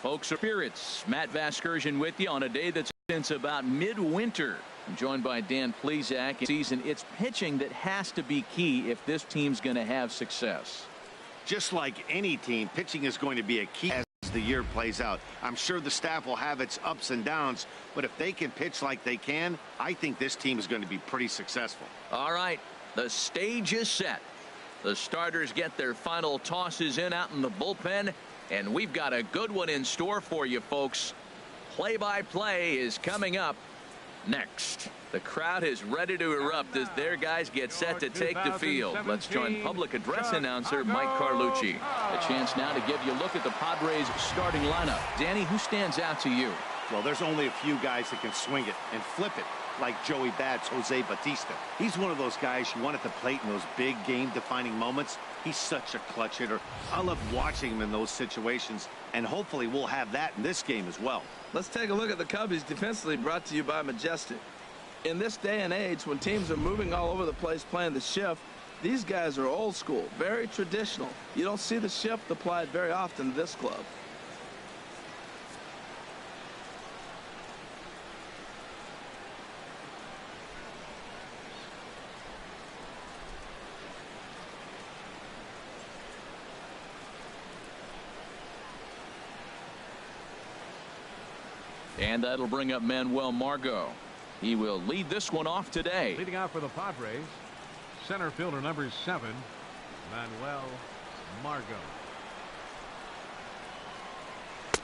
Folks, spirits. Matt Vasgersian with you on a day that's since about midwinter. I'm joined by Dan Plesac. Season, it's pitching that has to be key if this team's going to have success. Just like any team, pitching is going to be a key as the year plays out. I'm sure the staff will have its ups and downs, but if they can pitch like they can, I think this team is going to be pretty successful. All right, the stage is set. The starters get their final tosses in out in the bullpen, and we've got a good one in store for you, folks. Play-by-play is coming up next. The crowd is ready to erupt as their guys get set to take the field. Let's join public address announcer Mike Carlucci. A chance now to give you a look at the Padres starting lineup. Danny, who stands out to you? Well, there's only a few guys that can swing it and flip it, like Joey Bats, Jose Bautista. He's one of those guys you want at the plate in those big game-defining moments. He's such a clutch hitter. I love watching him in those situations, and hopefully we'll have that in this game as well. Let's take a look at the Cubbies defensively, brought to you by Majestic. In this day and age, when teams are moving all over the place playing the shift, these guys are old school, very traditional. You don't see the shift applied very often to this club. And that'll bring up Manuel Margot. He will lead this one off today. Leading out for the Padres, center fielder number 7, Manuel Margot.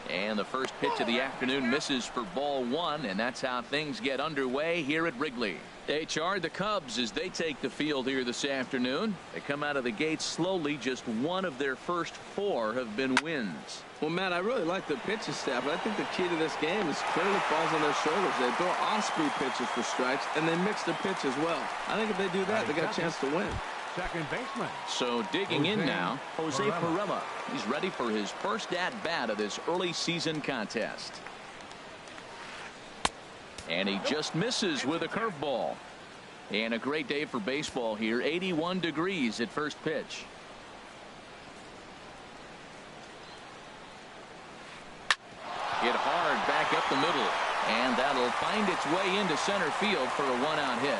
And the first pitch of the afternoon misses for ball 1, and that's how things get underway here at Wrigley. HR, the Cubs, as they take the field here this afternoon. They come out of the gate slowly. Just one of their first 4 have been wins. Well, Matt, I really like the pitching staff, but I think the key to this game is clearly falls on their shoulders. They throw off-speed pitches for strikes, and they mix their pitch as well. I think if they do that, they got a chance to win. Second baseman. So digging in now, Jose Pirela. He's ready for his first at-bat of this early season contest. And he just misses with a curveball. And a great day for baseball here. 81 degrees at first pitch. Hit hard back up the middle. And that'll find its way into center field for a 1-out hit.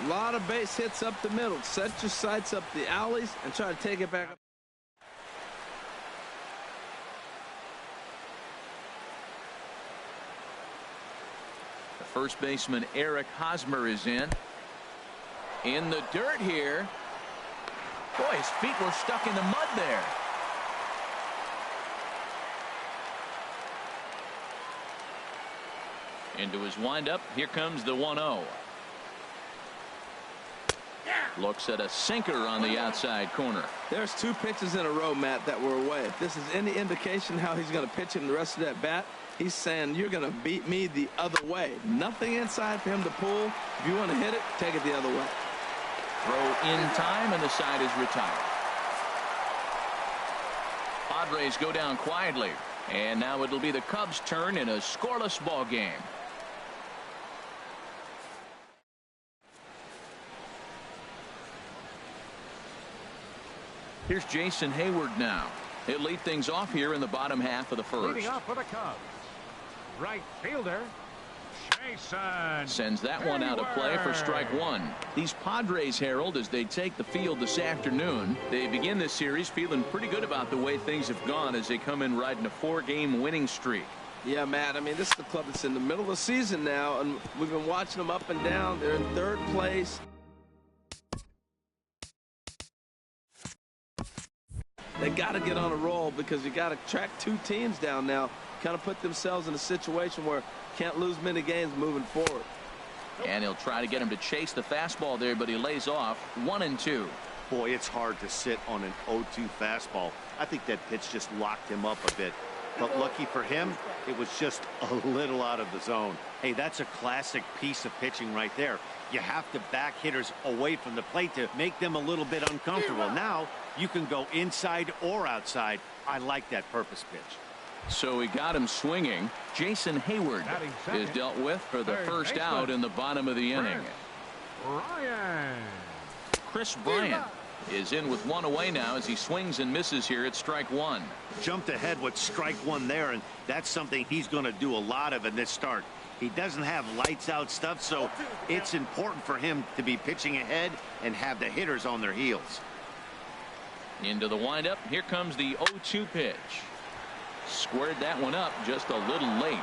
A lot of base hits up the middle. Set your sights up the alleys and try to take it back up. The first baseman Eric Hosmer is in the dirt here. Boy, his feet were stuck in the mud there. Into his windup. Here comes the 1-0. Looks at a sinker on the outside corner. There's 2 pitches in a row, Matt, that were away. If this is any indication how he's going to pitch in the rest of that bat, he's saying you're going to beat me the other way. Nothing inside for him to pull. If you want to hit it, take it the other way. Throw in time, and the side is retired. Padres go down quietly, and now it'll be the Cubs' turn in a scoreless ball game. Here's Jason Hayward now. He'll lead things off here in the bottom half of the first. Leading off for the Cubs, right fielder Jason sends that one out of play for strike 1. These Padres, Harold, as they take the field this afternoon, they begin this series feeling pretty good about the way things have gone as they come in riding a 4-game winning streak. Yeah, Matt, I mean, this is the club that's in the middle of the season now, and we've been watching them up and down. They're in 3rd place. They got to get on a roll because you got to track 2 teams down now, kind of put themselves in a situation where can't lose many games moving forward. And he'll try to get him to chase the fastball there, but he lays off 1-2. Boy, it's hard to sit on an 0-2 fastball. I think that pitch just locked him up a bit. But lucky for him, it was just a little out of the zone. Hey, that's a classic piece of pitching right there. You have to back hitters away from the plate to make them a little bit uncomfortable. Now you can go inside or outside. I like that purpose pitch. So he got him swinging. Jason Hayward is dealt with for the first out in the bottom of the inning. Ryan. Chris Bryant is in with one away now as he swings and misses here at strike one. Jumped ahead with strike one there, and that's something he's going to do a lot of in this start. He doesn't have lights out stuff, so it's important for him to be pitching ahead and have the hitters on their heels. Into the windup. Here comes the 0-2 pitch. Squared that one up just a little late.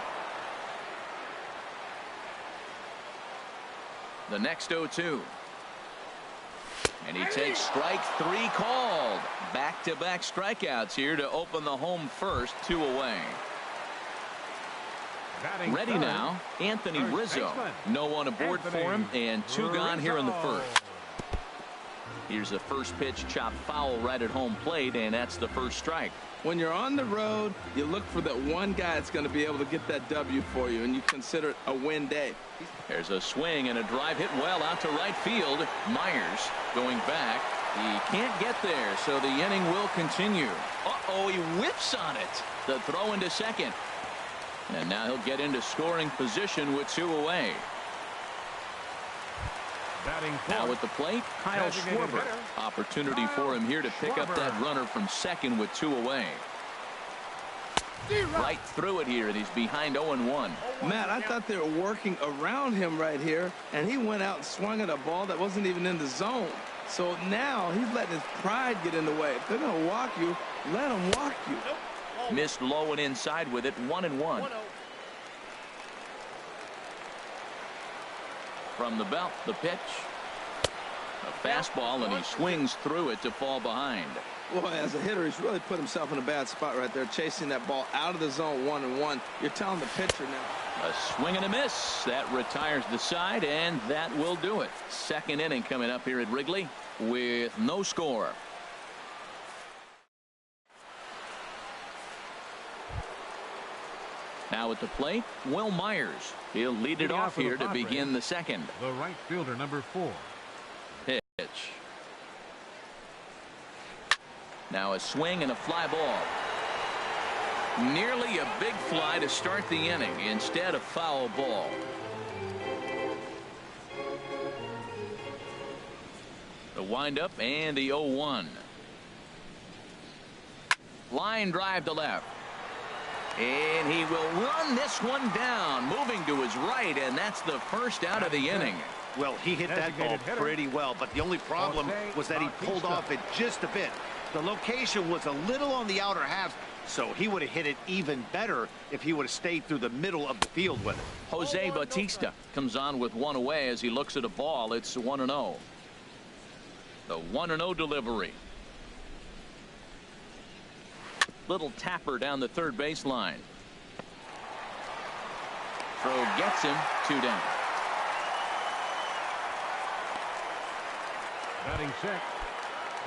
The next 0-2. And he takes strike three called. Back-to-back strikeouts here to open the home first. 2 away. Ready now, Anthony Rizzo. No one aboard for him, and 2 gone here in the first. Here's the first pitch, chopped foul right at home plate, and that's the first strike. When you're on the road, you look for that one guy that's going to be able to get that W for you, and you consider it a win day. There's a swing and a drive hit well out to right field. Myers going back. He can't get there, so the inning will continue. Uh-oh, he whips on it. The throw into second. And now he'll get into scoring position with 2 away. Now at the plate, Kyle Schwarber. Opportunity for him here to pick up that runner from second with 2 away. Right through it here, and he's behind 0-1. Matt, I thought they were working around him right here, and he went out and swung at a ball that wasn't even in the zone. So now he's letting his pride get in the way. If they're going to walk you, let them walk you. Missed low and inside with it. 1-1. From the belt, the pitch. A fastball, and he swings through it to fall behind. Boy, as a hitter, he's really put himself in a bad spot right there, chasing that ball out of the zone 1-1. You're telling the pitcher now. A swing and a miss. That retires the side, and that will do it. Second inning coming up here at Wrigley with no score. Now at the plate, Will Myers. He'll lead it off here to begin the second. The right fielder, number 4. Pitch. Now a swing and a fly ball. Nearly a big fly to start the inning. Instead, a foul ball. The windup and the 0-1. Line drive to left. And he will run this one down, moving to his right, and that's the first out of the inning. Well, he hit that ball pretty well, but the only problem was that he pulled off it just a bit. The location was a little on the outer half, so he would have hit it even better if he would have stayed through the middle of the field with it. Jose Bautista comes on with 1 away as he looks at a ball. It's 1-0. The 1-0 delivery. Little tapper down the third baseline. Throw gets him. 2 down. Batting check.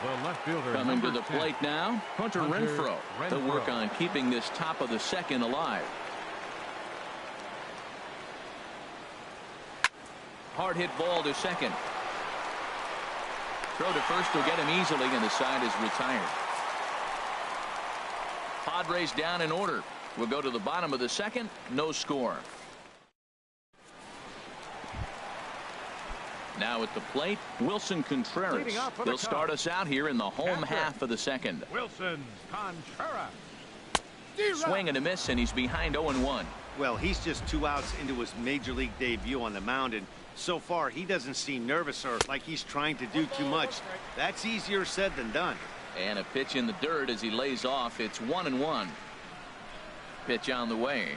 The left fielder coming to the plate now, Hunter Renfroe to work on keeping this top of the second alive. Hard hit ball to second. Throw to first will get him easily, and the side is retired. Padres down in order. We'll go to the bottom of the second. No score. Now at the plate, Wilson Contreras. He'll start us out here in the home half of the second. Wilson Contreras. Swing and a miss, and he's behind 0-1. Well, he's just 2 outs into his major league debut on the mound, and so far he doesn't seem nervous or like he's trying to do too much. That's easier said than done. And a pitch in the dirt as he lays off. It's 1-1. Pitch on the way.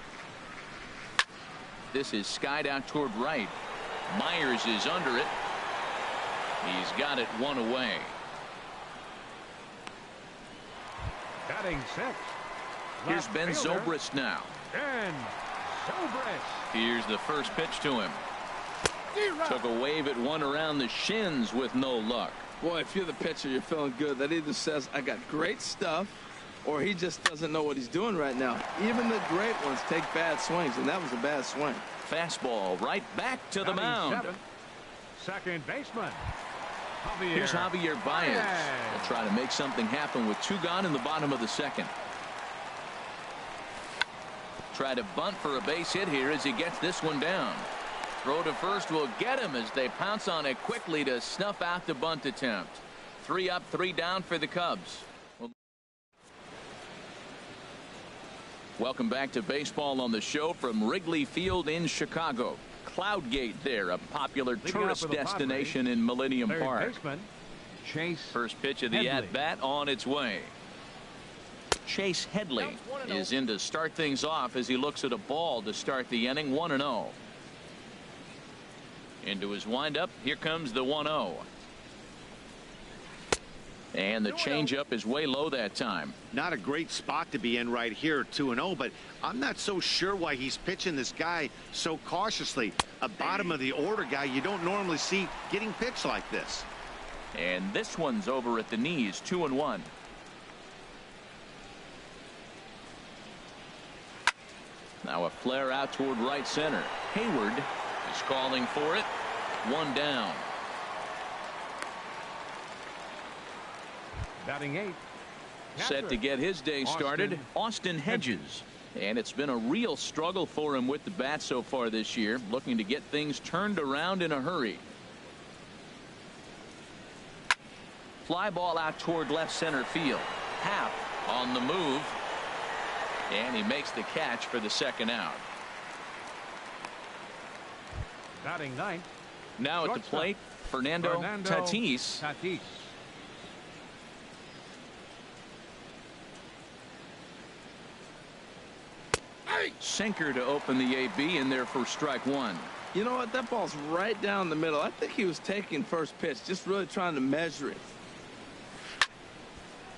This is skied out toward right. Myers is under it. He's got it 1 away. Batting 6. Here's Ben Zobrist now. Ben Zobrist. Here's the first pitch to him. Took a wave at one around the shins with no luck. Boy, if you're the pitcher, you're feeling good. That either says I got great stuff, or he just doesn't know what he's doing right now. Even the great ones take bad swings, and that was a bad swing. Fastball right back to the mound. 7. Second baseman. Here's Javier Baez. He'll try to make something happen with 2 gone in the bottom of the second. Try to bunt for a base hit here as he gets this one down. Throw to first will get him as they pounce on it quickly to snuff out the bunt attempt. 3 up, 3 down for the Cubs. Welcome back to baseball on the show from Wrigley Field in Chicago. Cloudgate there, a popular tourist destination in Millennium Park. Chase First pitch of the at-bat on its way. Chase Headley is in to start things off as he looks at a ball to start the inning. 1-0. Into his windup. Here comes the 1-0. And the changeup is way low that time. Not a great spot to be in right here, 2-0, but I'm not so sure why he's pitching this guy so cautiously. A bottom of the order guy you don't normally see getting pitched like this. And this one's over at the knees. 2-1. Now a flare out toward right center. Hayward is calling for it. 1 down. Batting 8. Set to get his day started, Austin Hedges. And it's been a real struggle for him with the bat so far this year, looking to get things turned around in a hurry. Fly ball out toward left center field. Happ on the move. And he makes the catch for the second out. Batting 9. Now at the plate, Fernando Tatis. Sinker to open the AB in there for strike 1. You know what? That ball's right down the middle. I think he was taking first pitch, just really trying to measure it.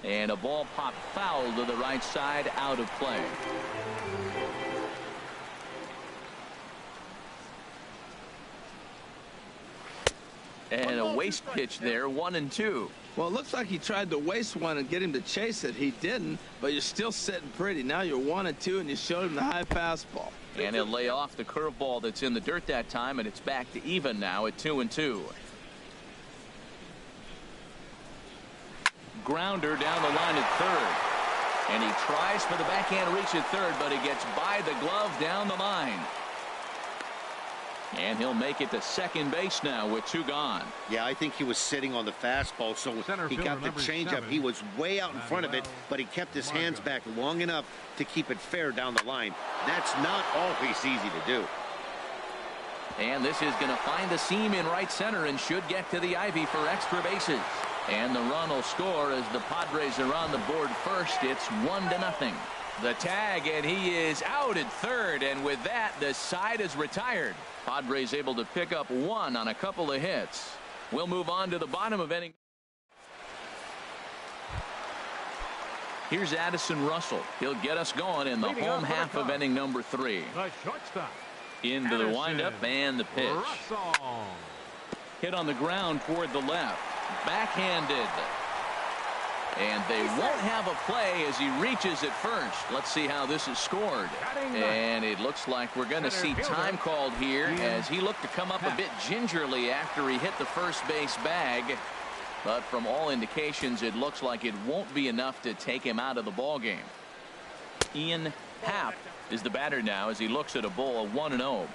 And a ball popped foul to the right side, out of play. And a waste pitch there, 1-2. Well, it looks like he tried to waste one and get him to chase it. He didn't, but you're still sitting pretty. Now you're 1-2, and you showed him the high fastball. And he'll lay off the curveball that's in the dirt that time, and it's back to even now at 2-2. Grounder down the line at third. And he tries for the backhand reach at third, but he gets by the glove down the line. And he'll make it to second base now with 2 gone. Yeah, I think he was sitting on the fastball, so he got the changeup. He was way out in front of it, but he kept his hands back long enough to keep it fair down the line. That's not always easy to do. And this is going to find the seam in right center and should get to the ivy for extra bases. And the run will score as the Padres are on the board first. It's 1-0. The tag, and he is out at third, and with that, the side is retired. Padres able to pick up 1 on a couple of hits. We'll move on to the bottom of inning. Here's Addison Russell. He'll get us going in the home half of inning number 3. The shortstop. Into the windup and the pitch. Russell. Hit on the ground toward the left. Backhanded. And they won't have a play as he reaches at first. Let's see how this is scored. And it looks like we're going to see time called here as he looked to come up a bit gingerly after he hit the first base bag. But from all indications, it looks like it won't be enough to take him out of the ball game. Ian Happ is the batter now as he looks at a ball, 1-0.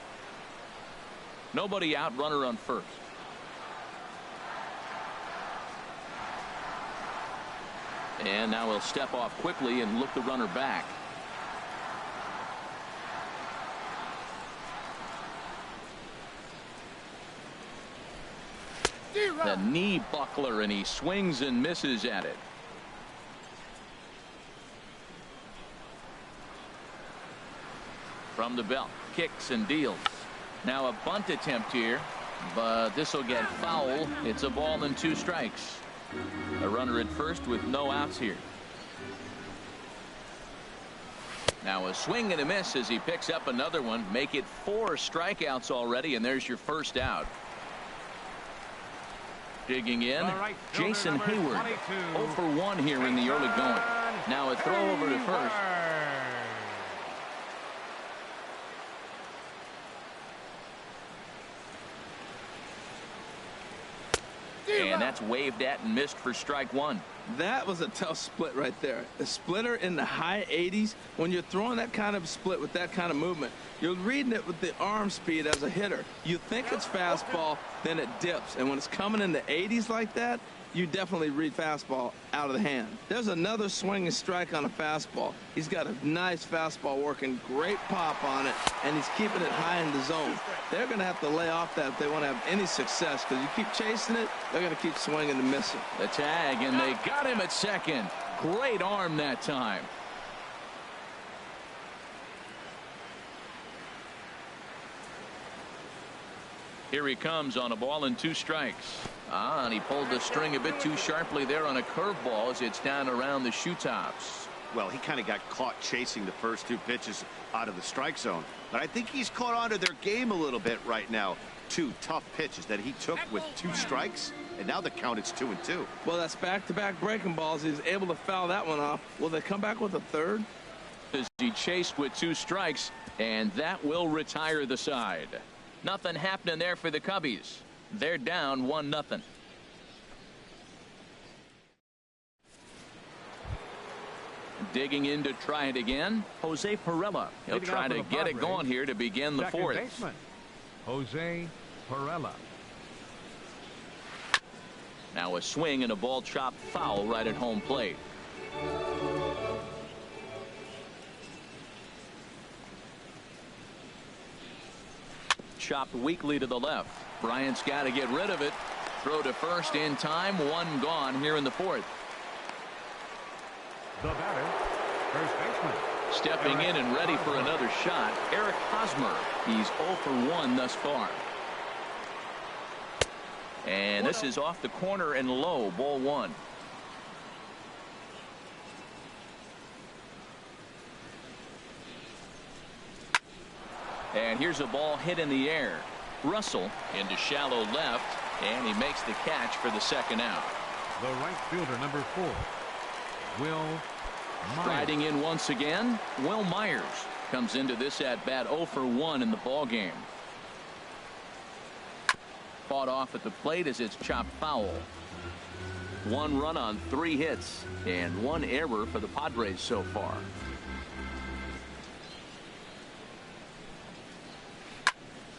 Nobody out, runner on first. And now he'll step off quickly and look the runner back. The knee buckler, and he swings and misses at it. From the belt, kicks and deals. Now a bunt attempt here, but this will get foul. It's a ball and 2 strikes. A runner at first with no outs here. Now a swing and a miss as he picks up another one. Make it 4 strikeouts already, and there's your first out. Digging in, Jason Hayward. 0 for 1 here in the early going. Now a throw over to first. And that's waved at and missed for strike 1. That was a tough split right there. A splitter in the high 80s. When you're throwing that kind of split with that kind of movement, you're reading it with the arm speed as a hitter. You think it's fastball, then it dips. And when it's coming in the 80s like that, you definitely read fastball out of the hand. There's another swinging strike on a fastball. He's got a nice fastball working, great pop on it, and he's keeping it high in the zone. They're going to have to lay off that if they want to have any success, because you keep chasing it, they're going to keep swinging and missing. The tag, and they got him at second. Great arm that time. Here he comes on a ball and 2 strikes. And he pulled the string a bit too sharply there on a curveball as it's down around the shoe tops. Well, he kind of got caught chasing the first 2 pitches out of the strike zone. But I think he's caught on to their game a little bit right now. 2 tough pitches that he took with 2 strikes, and now the count is 2-2. Well, that's back-to-back breaking balls. He's able to foul that one off. Will they come back with a third? As he chased with 2 strikes, and that will retire the side. Nothing happening there for the Cubbies. They're down 1-0. Digging in to try it again, Jose Pirela. He'll try to get it going here to begin the 4th. Baseman, Jose Pirela. Now a swing and a ball chopped foul right at home plate. Chopped weakly to the left. Bryant's got to get rid of it. Throw to first in time. 1 gone here in the 4th. The batter, first baseman. Stepping in and ready for another shot, Eric Hosmer. He's 0 for 1 thus far. And this is off the corner and low, ball 1. And here's a ball hit in the air. Russell into shallow left, and he makes the catch for the 2nd out. The right fielder, number 4, Will Myers. Riding in once again, Will Myers comes into this at bat 0 for 1 in the ball game. Fought off at the plate as it's chopped foul. 1 run on 3 hits and 1 error for the Padres so far.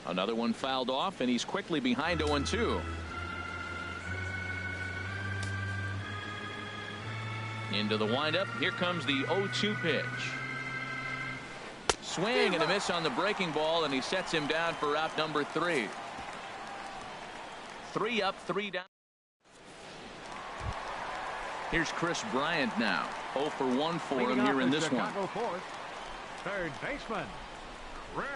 Another one fouled off, and he's quickly behind 0-2. Into the windup. Here comes the 0-2 pitch. Swing and a miss on the breaking ball, and he sets him down for out number 3. 3 up, 3 down. Here's Chris Bryant now. 0 for 1 for him here in this one. Third baseman, Chris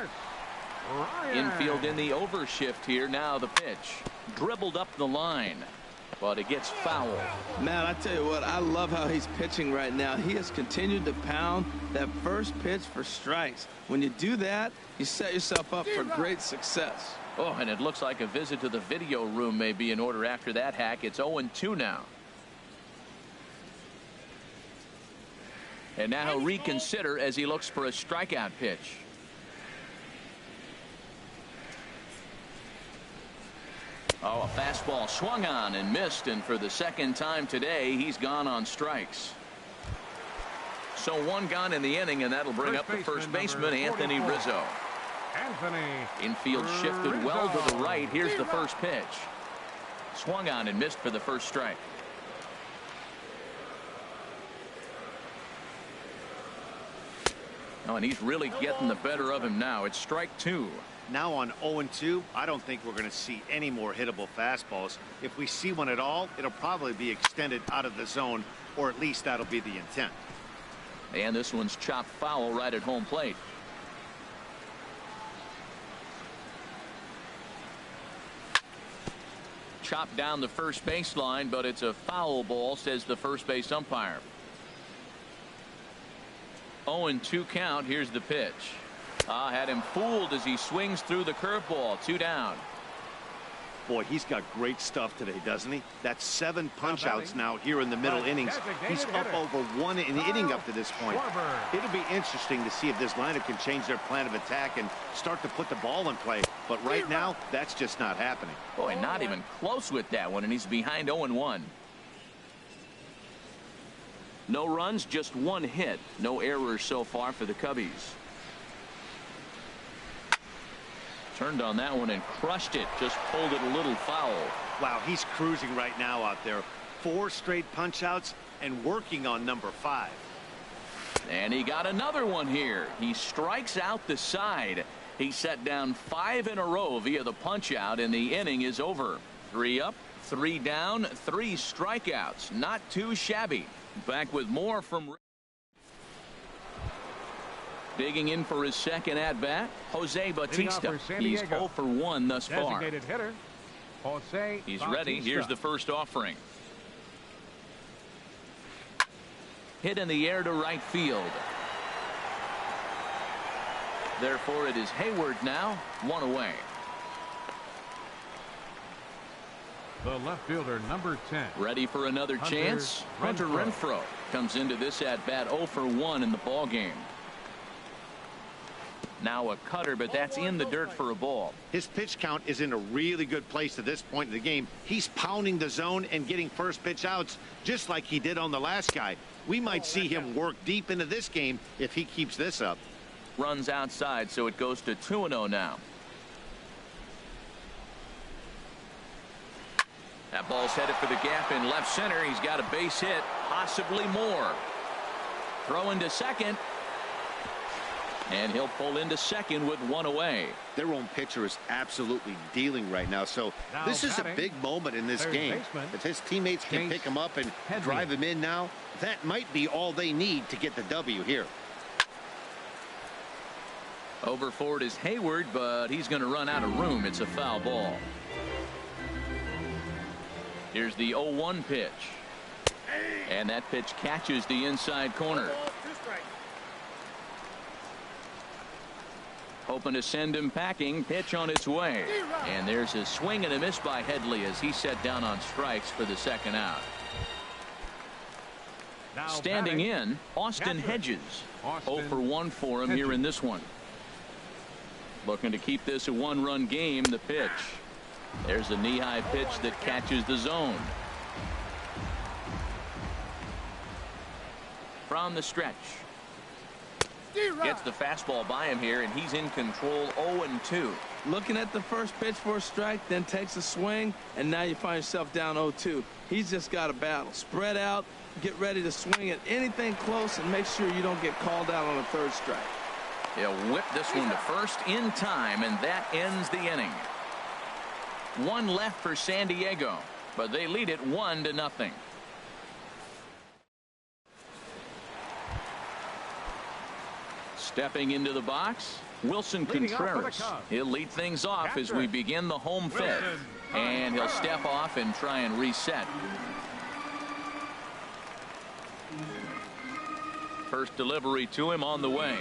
Bryant. Infield in the overshift here. Now the pitch. Dribbled up the line, but it gets foul. Man, I tell you what, I love how he's pitching right now. He has continued to pound that first pitch for strikes. When you do that, you set yourself up for great success. Oh, and it looks like a visit to the video room may be in order after that hack. It's 0-2 now. And now he'll reconsider as he looks for a strikeout pitch. Oh, a fastball swung on and missed, and for the 2nd time today, he's gone on strikes. So 1 gone in the inning, and that'll bring up the first baseman, Anthony Rizzo. Infield shifted well to the right. Here's the first pitch. Swung on and missed for the first strike. Oh, and he's really getting the better of him now. It's strike 2. Now on 0-2, I don't think we're going to see any more hittable fastballs. If we see one at all, it'll probably be extended out of the zone, or at least that'll be the intent. And this one's chopped foul right at home plate. Chopped down the first baseline, but it's a foul ball, says the first base umpire. 0-2 count. Here's the pitch. Had him fooled as he swings through the curveball. 2 down. Boy, he's got great stuff today, doesn't he? That's 7 punch-outs now here in the middle innings. He's up over 1 inning up to this point. It'll be interesting to see if this lineup can change their plan of attack and start to put the ball in play. But right now, that's just not happening. Boy, not even close with that one, and he's behind 0-1. No runs, just 1 hit. No errors so far for the Cubbies. Turned on that one and crushed it. Just pulled it a little foul. Wow, he's cruising right now out there. 4 straight punch outs and working on number 5. And he got another one here. He strikes out the side. He set down 5 in a row via the punch out, and the inning is over. 3 up, 3 down, 3 strikeouts. Not too shabby. Back with more from digging in for his second at bat, Jose Bautista. He's 0 for 1 thus far. Designated hitter, Jose He's Bautista. ready. Here's the first offering. Hit in the air to right field. Therefore, it is Hayward now, 1 away. The left fielder, number 10. Ready for another chance. Hunter Renfroe comes into this at bat 0 for 1 in the ball game. Now a cutter, but that's in the dirt for a ball. His pitch count is in a really good place at this point in the game. He's pounding the zone and getting first pitch outs just like he did on the last guy. We might see him work deep into this game if he keeps this up. Runs outside, so it goes to 2-0 now. That ball's headed for the gap in left center. He's got a base hit, possibly more. Throw into second. And he'll pull into second with 1 away. Their own pitcher is absolutely dealing right now. So Now this is a batting, big moment in this third game. baseman, If his teammates can Chase pick him up and Headley. drive him in now, that might be all they need to get the W here. Over for it is Hayward, but he's going to run out of room. It's a foul ball. Here's the 0-1 pitch. And that pitch catches the inside corner. Hoping to send him packing. Pitch on its way. And there's a swing and a miss by Headley as he set down on strikes for the second out. Now Standing batting, in, Austin catcher. Hedges. Austin 0 for 1 for him here in this one. Looking to keep this a 1-run game. The pitch. There's a knee-high pitch that catches the zone. From the stretch. Gets the fastball by him here, and he's in control. 0-2. Looking at the first pitch for a strike, then takes a swing, and now you find yourself down 0-2. He's just got a battle. Spread out, get ready to swing at anything close, and make sure you don't get called out on a third strike. He'll whip this one to first in time, and that ends the inning. 1 left for San Diego, but they lead it 1-0. Stepping into the box, Wilson Leading off for the Contreras. Cubs. He'll lead things off as Catcher. we begin the home fifth. Wilson And he'll Contreras. step off and try and reset. First delivery to him on the way.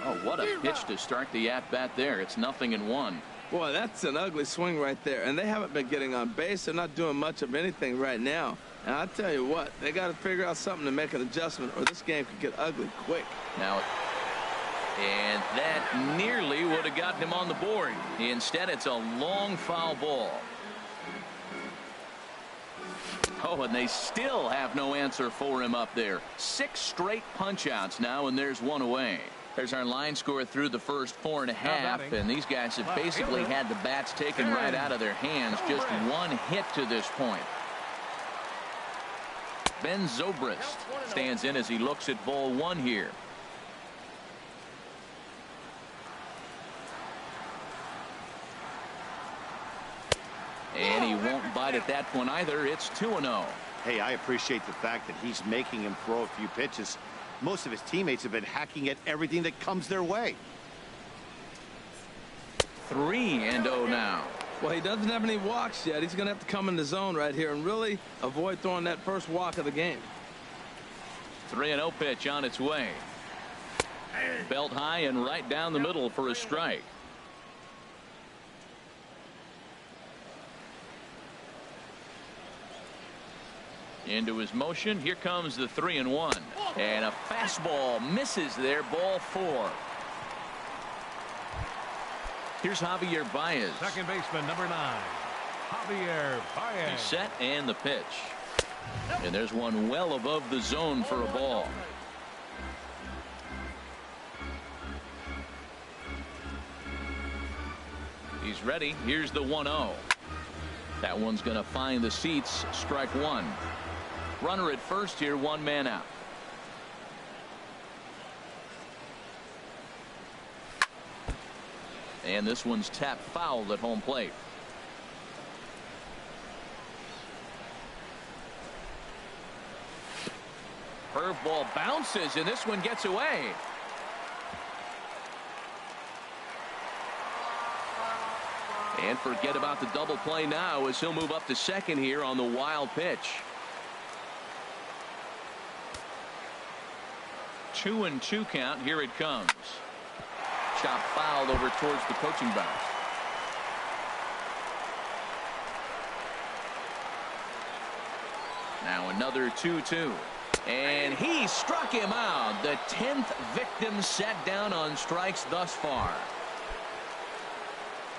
Oh, what a pitch to start the at-bat there. It's 0-1. Boy, that's an ugly swing right there. And they haven't been getting on base. They're not doing much of anything right now. And I'll tell you what, they got to figure out something to make an adjustment, or this game could get ugly quick. Now, and that nearly would have gotten him on the board. Instead, it's a long foul ball. Oh, and they still have no answer for him up there. 6 straight punch outs now, and there's 1 away. There's our line score through the first 4.5, batting. and these guys have basically had the bats taken right out of their hands. Just 1 hit to this point. Ben Zobrist stands in as he looks at ball 1 here. And he won't bite at that one either. It's 2-0. Hey, I appreciate the fact that he's making him throw a few pitches. Most of his teammates have been hacking at everything that comes their way. 3-0 now. Well, he doesn't have any walks yet. He's going to have to come in the zone right here and really avoid throwing that first walk of the game. 3-0 pitch on its way. Belt high and right down the middle for a strike. Into his motion. Here comes the 3-1. And a fastball misses there. Ball 4. Here's Javier Baez. Second baseman, number 9, Javier Baez. He's set and the pitch. And there's one well above the zone for a ball. He's ready. Here's the 1-0. That one's going to find the seats. Strike 1. Runner at first here, one man out. And this one's tapped foul at home plate. Curveball bounces, and this one gets away. And forget about the double play now as he'll move up to second here on the wild pitch. 2-2 count. Here it comes. Chop foul over towards the coaching box. Now another 2-2. And he struck him out. The 10th victim set down on strikes thus far.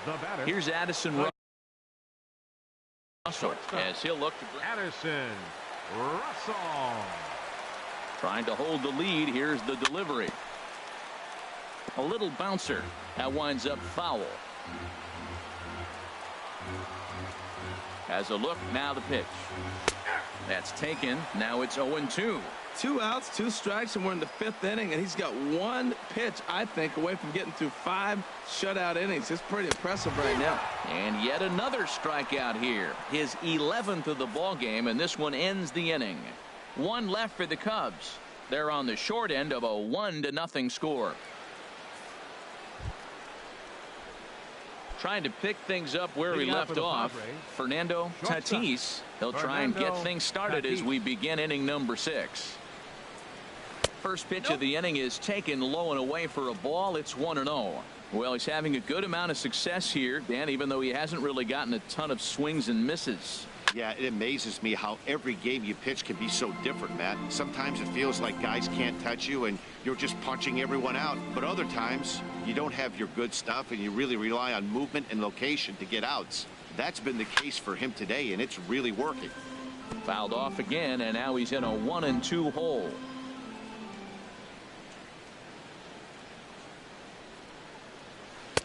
The batter. Here's Addison Russell as he'll look to Addison Russell. Trying to hold the lead. Here's the delivery. A little bouncer. That winds up foul. Has a look. Now the pitch. That's taken. Now it's 0-2. 2 outs, 2 strikes, and we're in the 5th inning, and he's got 1 pitch, I think, away from getting through 5 shutout innings. It's pretty impressive right now. And yet another strikeout here. His 11th of the ball game, and this one ends the inning. 1 left for the Cubs. They're on the short end of a 1-0 score. Trying to pick things up where he left off. Fernando Tatis. He'll try and get things started as we begin inning number 6. First pitch of the inning is taken low and away for a ball. It's 1-0. Well, he's having a good amount of success here, Dan, even though he hasn't really gotten a ton of swings and misses. Yeah, it amazes me how every game you pitch can be so different, Matt. Sometimes it feels like guys can't touch you and you're just punching everyone out. But other times you don't have your good stuff and you really rely on movement and location to get outs. That's been the case for him today, and it's really working. Fouled off again, and now he's in a 1-2 hole.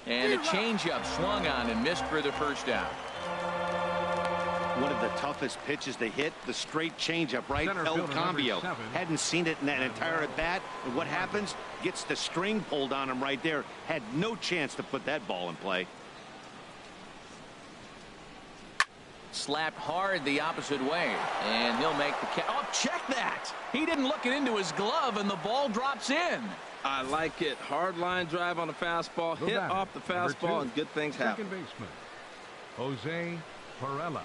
And a changeup swung on and missed for the first out. One of the toughest pitches to hit, the straight changeup, right? Center El fielder Cambio. #7. Hadn't seen it in that entire at bat. And what happens? Gets the string pulled on him right there. Had no chance to put that ball in play. Slapped hard the opposite way, and he'll make the catch. Oh, check that! He didn't look it into his glove, and the ball drops in. I like it. Hard line drive on the fastball, hit off the fastball, and good things happen. Second baseman, Jose Pirela.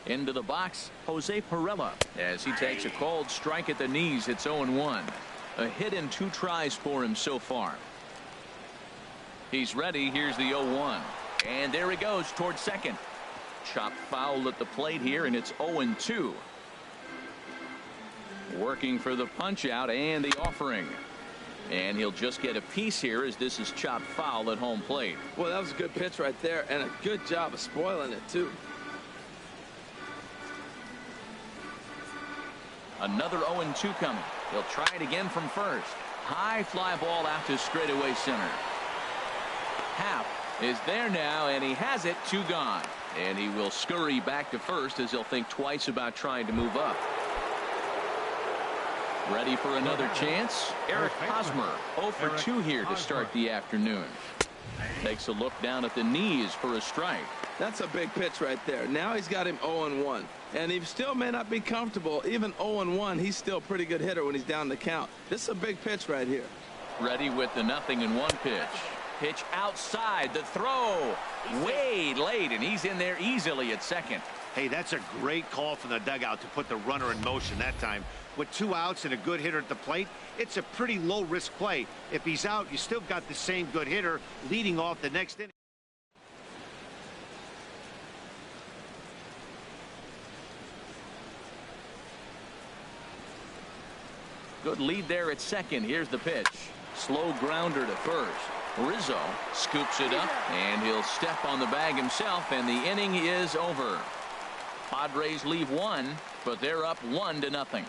Into the box, Jose Pirela, as he takes a cold strike at the knees. It's 0-1. A hit in 2 tries for him so far. He's ready. Here's the 0-1. And there he goes towards second. Chopped foul at the plate here, and it's 0-2. Working for the punch out and the offering. And he'll just get a piece here as this is chopped foul at home plate. Well, that was a good pitch right there, and a good job of spoiling it, too. Another 0-2 coming. He'll try it again from first. High fly ball out to straightaway center. Happ is there now, and he has it. 2 gone. And he will scurry back to first as he'll think twice about trying to move up. Ready for another chance? Eric Hosmer 0 for 2 here to start the afternoon. Takes a look down at the knees for a strike. That's a big pitch right there. Now he's got him 0-1. And he still may not be comfortable. Even 0-1, he's still a pretty good hitter when he's down the count. This is a big pitch right here. Ready with the 0-1 pitch. Pitch outside. The throw way late, and he's in there easily at second. Hey, that's a great call from the dugout to put the runner in motion that time. With 2 outs and a good hitter at the plate, it's a pretty low-risk play. If he's out, you still got the same good hitter leading off the next inning. Good lead there at second. Here's the pitch. Slow grounder to first. Rizzo scoops it up, and he'll step on the bag himself, and the inning is over. Padres leave 1, but they're up 1-0.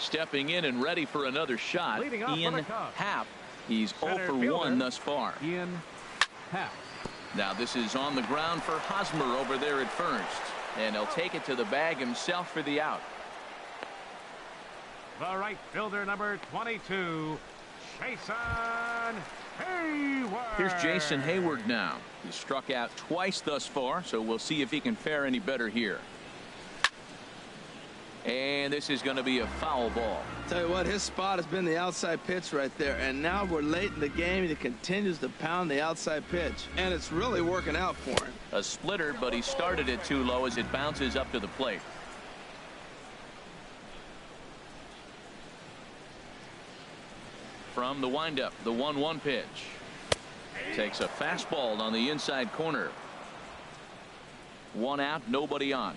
stepping in and ready for another shot. Leading off Ian for the Cubs. Happ. He's 0 Center for 1 fielder, thus far. Ian Happ. Now this is on the ground for Hosmer over there at first. And he'll take it to the bag himself for the out. The right fielder, number 22, Jason Hayward. Here's Jason Hayward now. He's struck out twice thus far, so we'll see if he can fare any better here. And this is going to be a foul ball. Tell you what, his spot has been the outside pitch right there, and now we're late in the game and he continues to pound the outside pitch, and it's really working out for him. A splitter, but he started it too low as it bounces up to the plate. From the windup, the 1-1 pitch. Takes a fastball on the inside corner. 1 out, nobody on.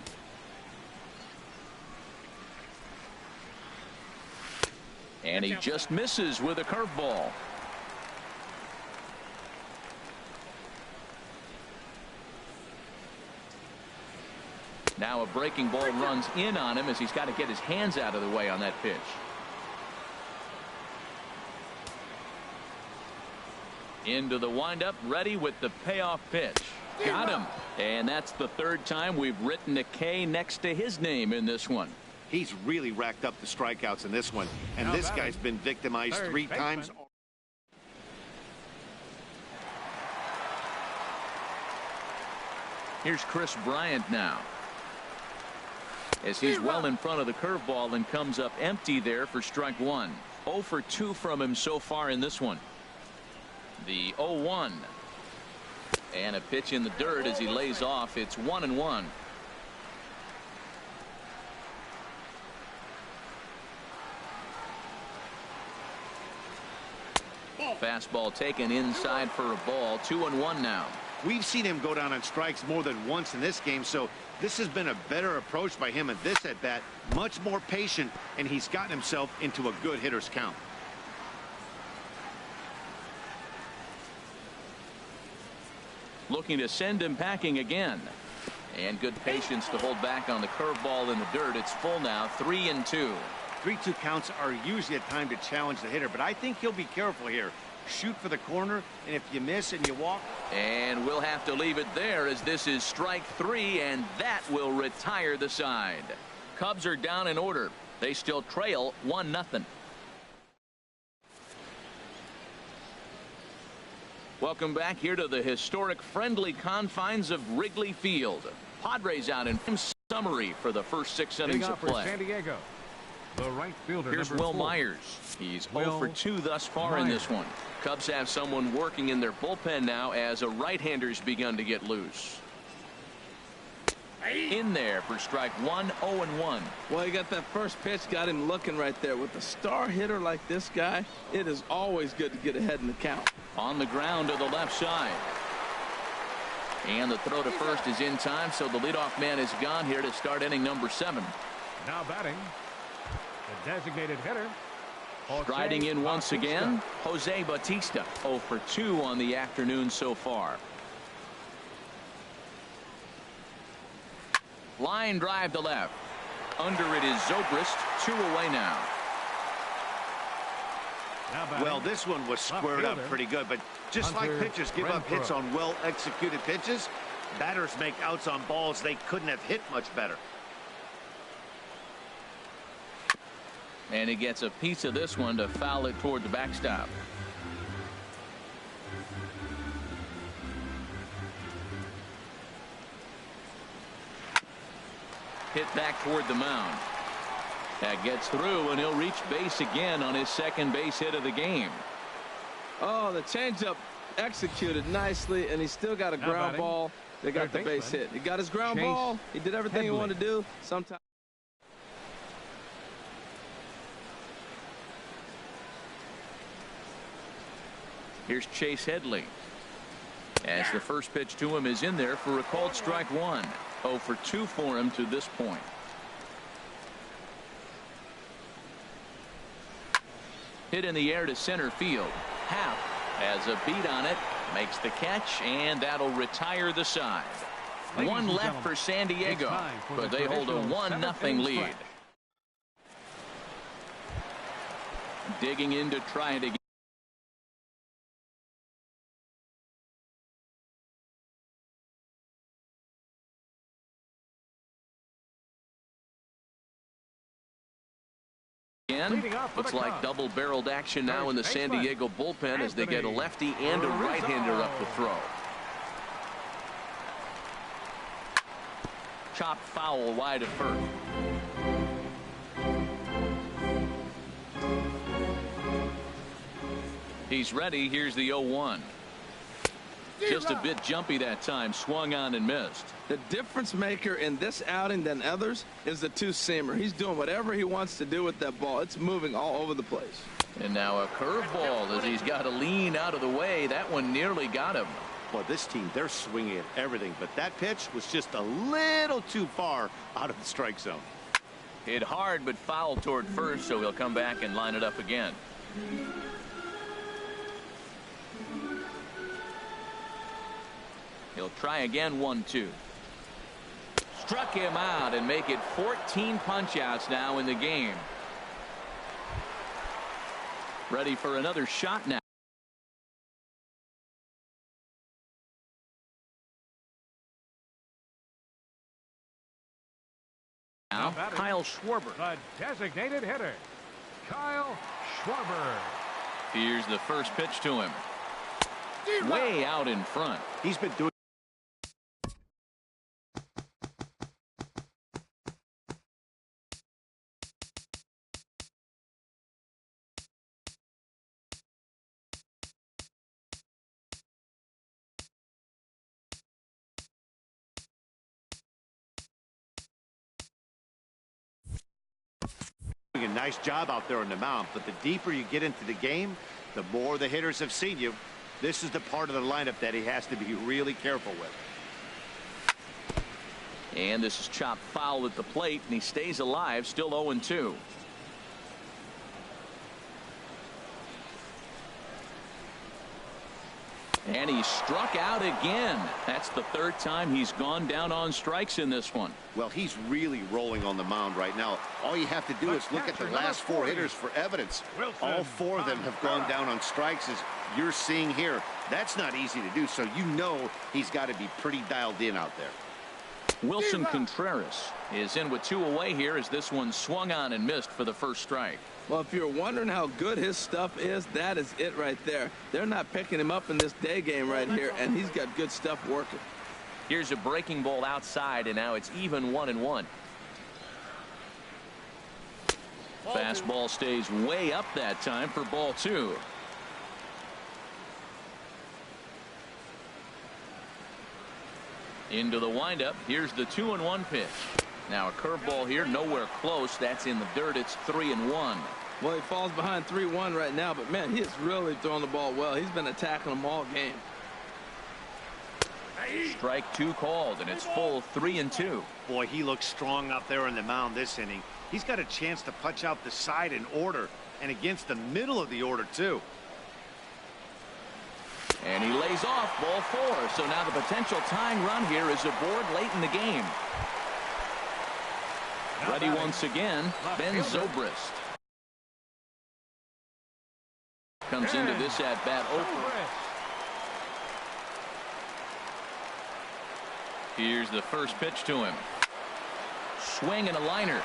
And he just misses with a curveball. Now a breaking ball runs in on him as he's got to get his hands out of the way on that pitch. Into the windup, ready with the payoff pitch. Got him. And that's the 3rd time we've written a K next to his name in this one. He's really racked up the strikeouts in this one, and Now this batting, guy's been victimized third 3 baseman. times. Here's Chris Bryant now, as he's well in front of the curveball and comes up empty there for strike 1. 0 for 2 from him so far in this one. The 0-1. And a pitch in the dirt as he lays off. It's 1-1. Fastball taken inside for a ball. 2-1 now. We've seen him go down on strikes more than once in this game, so this has been a better approach by him at this at bat. Much more patient, and he's gotten himself into a good hitter's count. Looking to send him packing again. And good patience to hold back on the curveball in the dirt. It's full now, 3-2. 3-2 counts are usually a time to challenge the hitter, but I think he'll be careful here. Shoot for the corner, and if you miss and you walk. And we'll have to leave it there as this is strike 3, and that will retire the side. Cubs are down in order. They still trail 1-0. Welcome back here to the historic friendly confines of Wrigley Field. Padres out in summary for the first 6 innings of for play. San Diego, the right fielder, Here's number Will 4. Myers. He's 0 Will for 2 thus far in this one. Cubs have someone working in their bullpen now as a right-hander's begun to get loose. In there for strike 1, 0-1. Well, you got that first pitch, got him looking right there. With a star hitter like this guy, it is always good to get ahead in the count. On the ground to the left side. And the throw to first is in time, so the leadoff man is gone here to start inning number 7. Now batting, the designated hitter. Striding in once again, Jose Bautista. 0 for 2 on the afternoon so far. Line drive to left. Under it is Zobrist. 2 away now. Well, this one was squared up pretty good, but just like pitchers give up hits on well-executed pitches, batters make outs on balls they couldn't have hit much better. And he gets a piece of this one to foul it toward the backstop. Hit back toward the mound. That gets through, and he'll reach base again on his second base hit of the game. Oh, the changeup executed nicely, and he's still got a ground ball. They got the base hit. He got his ground ball. He did everything he wanted to do. Sometimes. Here's Chase Headley. As the first pitch to him is in there for a called strike 1. 0 for 2 for him to this point. Hit in the air to center field. Happ has a beat on it, makes the catch, and that'll retire the side. One left for San Diego, but they hold a 1-0 lead. Digging in to try it again. Looks like double-barreled action now in the San Diego bullpen as they get a lefty and a right-hander up to throw. Chopped foul wide of first. He's ready. Here's the 0-1. Just a bit jumpy that time. Swung on and missed. The difference maker in this outing than others is the two-seamer. He's doing whatever he wants to do with that ball. It's moving all over the place. And now a curveball as he's got to lean out of the way. That one nearly got him. Well, this team, they're swinging at everything, but that pitch was just a little too far out of the strike zone. Hit hard but foul toward first, so he'll come back and line it up again. He'll try again. 1-2. Struck him out and make it 14 punch-outs now in the game. Ready for another shot now. Now Kyle Schwarber, the designated hitter, Kyle Schwarber. Here's the first pitch to him. Way out in front. He's been doing a nice job out there on the mound, but the deeper you get into the game, the more the hitters have seen you. This is the part of the lineup that he has to be really careful with. And this is chopped foul at the plate, and he stays alive, still 0-2. And he struck out again. That's the third time he's gone down on strikes in this one. Well, he's really rolling on the mound right now. All you have to do is look at the last four hitters for evidence. All four of them have gone down on strikes, as you're seeing here. That's not easy to do, so you know he's got to be pretty dialed in out there. Wilson Contreras is in with 2 away here as this one swung on and missed for the first strike. Well, if you're wondering how good his stuff is, that is it right there. They're not picking him up in this day game right here, and he's got good stuff working. Here's a breaking ball outside, and now it's even 1-1. Fastball stays way up that time for ball 2. Into the windup. Here's the 2-1 pitch. Now a curveball here, nowhere close. That's in the dirt. It's 3-1. Well, he falls behind 3-1 right now, but man, he is really throwing the ball well. He's been attacking them all game. Strike 2 called, and it's full 3-2. Boy, he looks strong out there on the mound this inning. He's got a chance to punch out the side in order, and against the middle of the order too. And he lays off ball 4. So now the potential tying run here is aboard late in the game. Ready once again, Ben Zobrist. Comes into this at bat open. Here's the first pitch to him. Swing and a liner.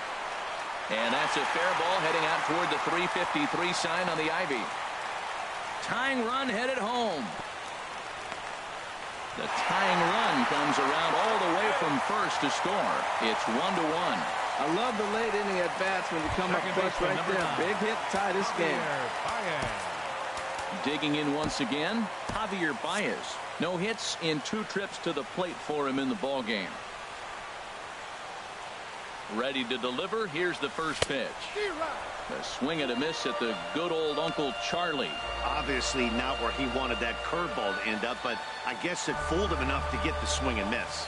And that's a fair ball heading out toward the 353 sign on the ivy. Tying run headed home. The tying run comes around all the way from first to score. It's 1-1. I love the late inning at bats when you come up clutch right there. Big hit, tie this game. Digging in once again, Javier Baez. No hits in 2 trips to the plate for him in the ball game. Ready to deliver. Here's the first pitch. A swing and a miss at the good old Uncle Charlie. Obviously not where he wanted that curveball to end up, but I guess it fooled him enough to get the swing and miss.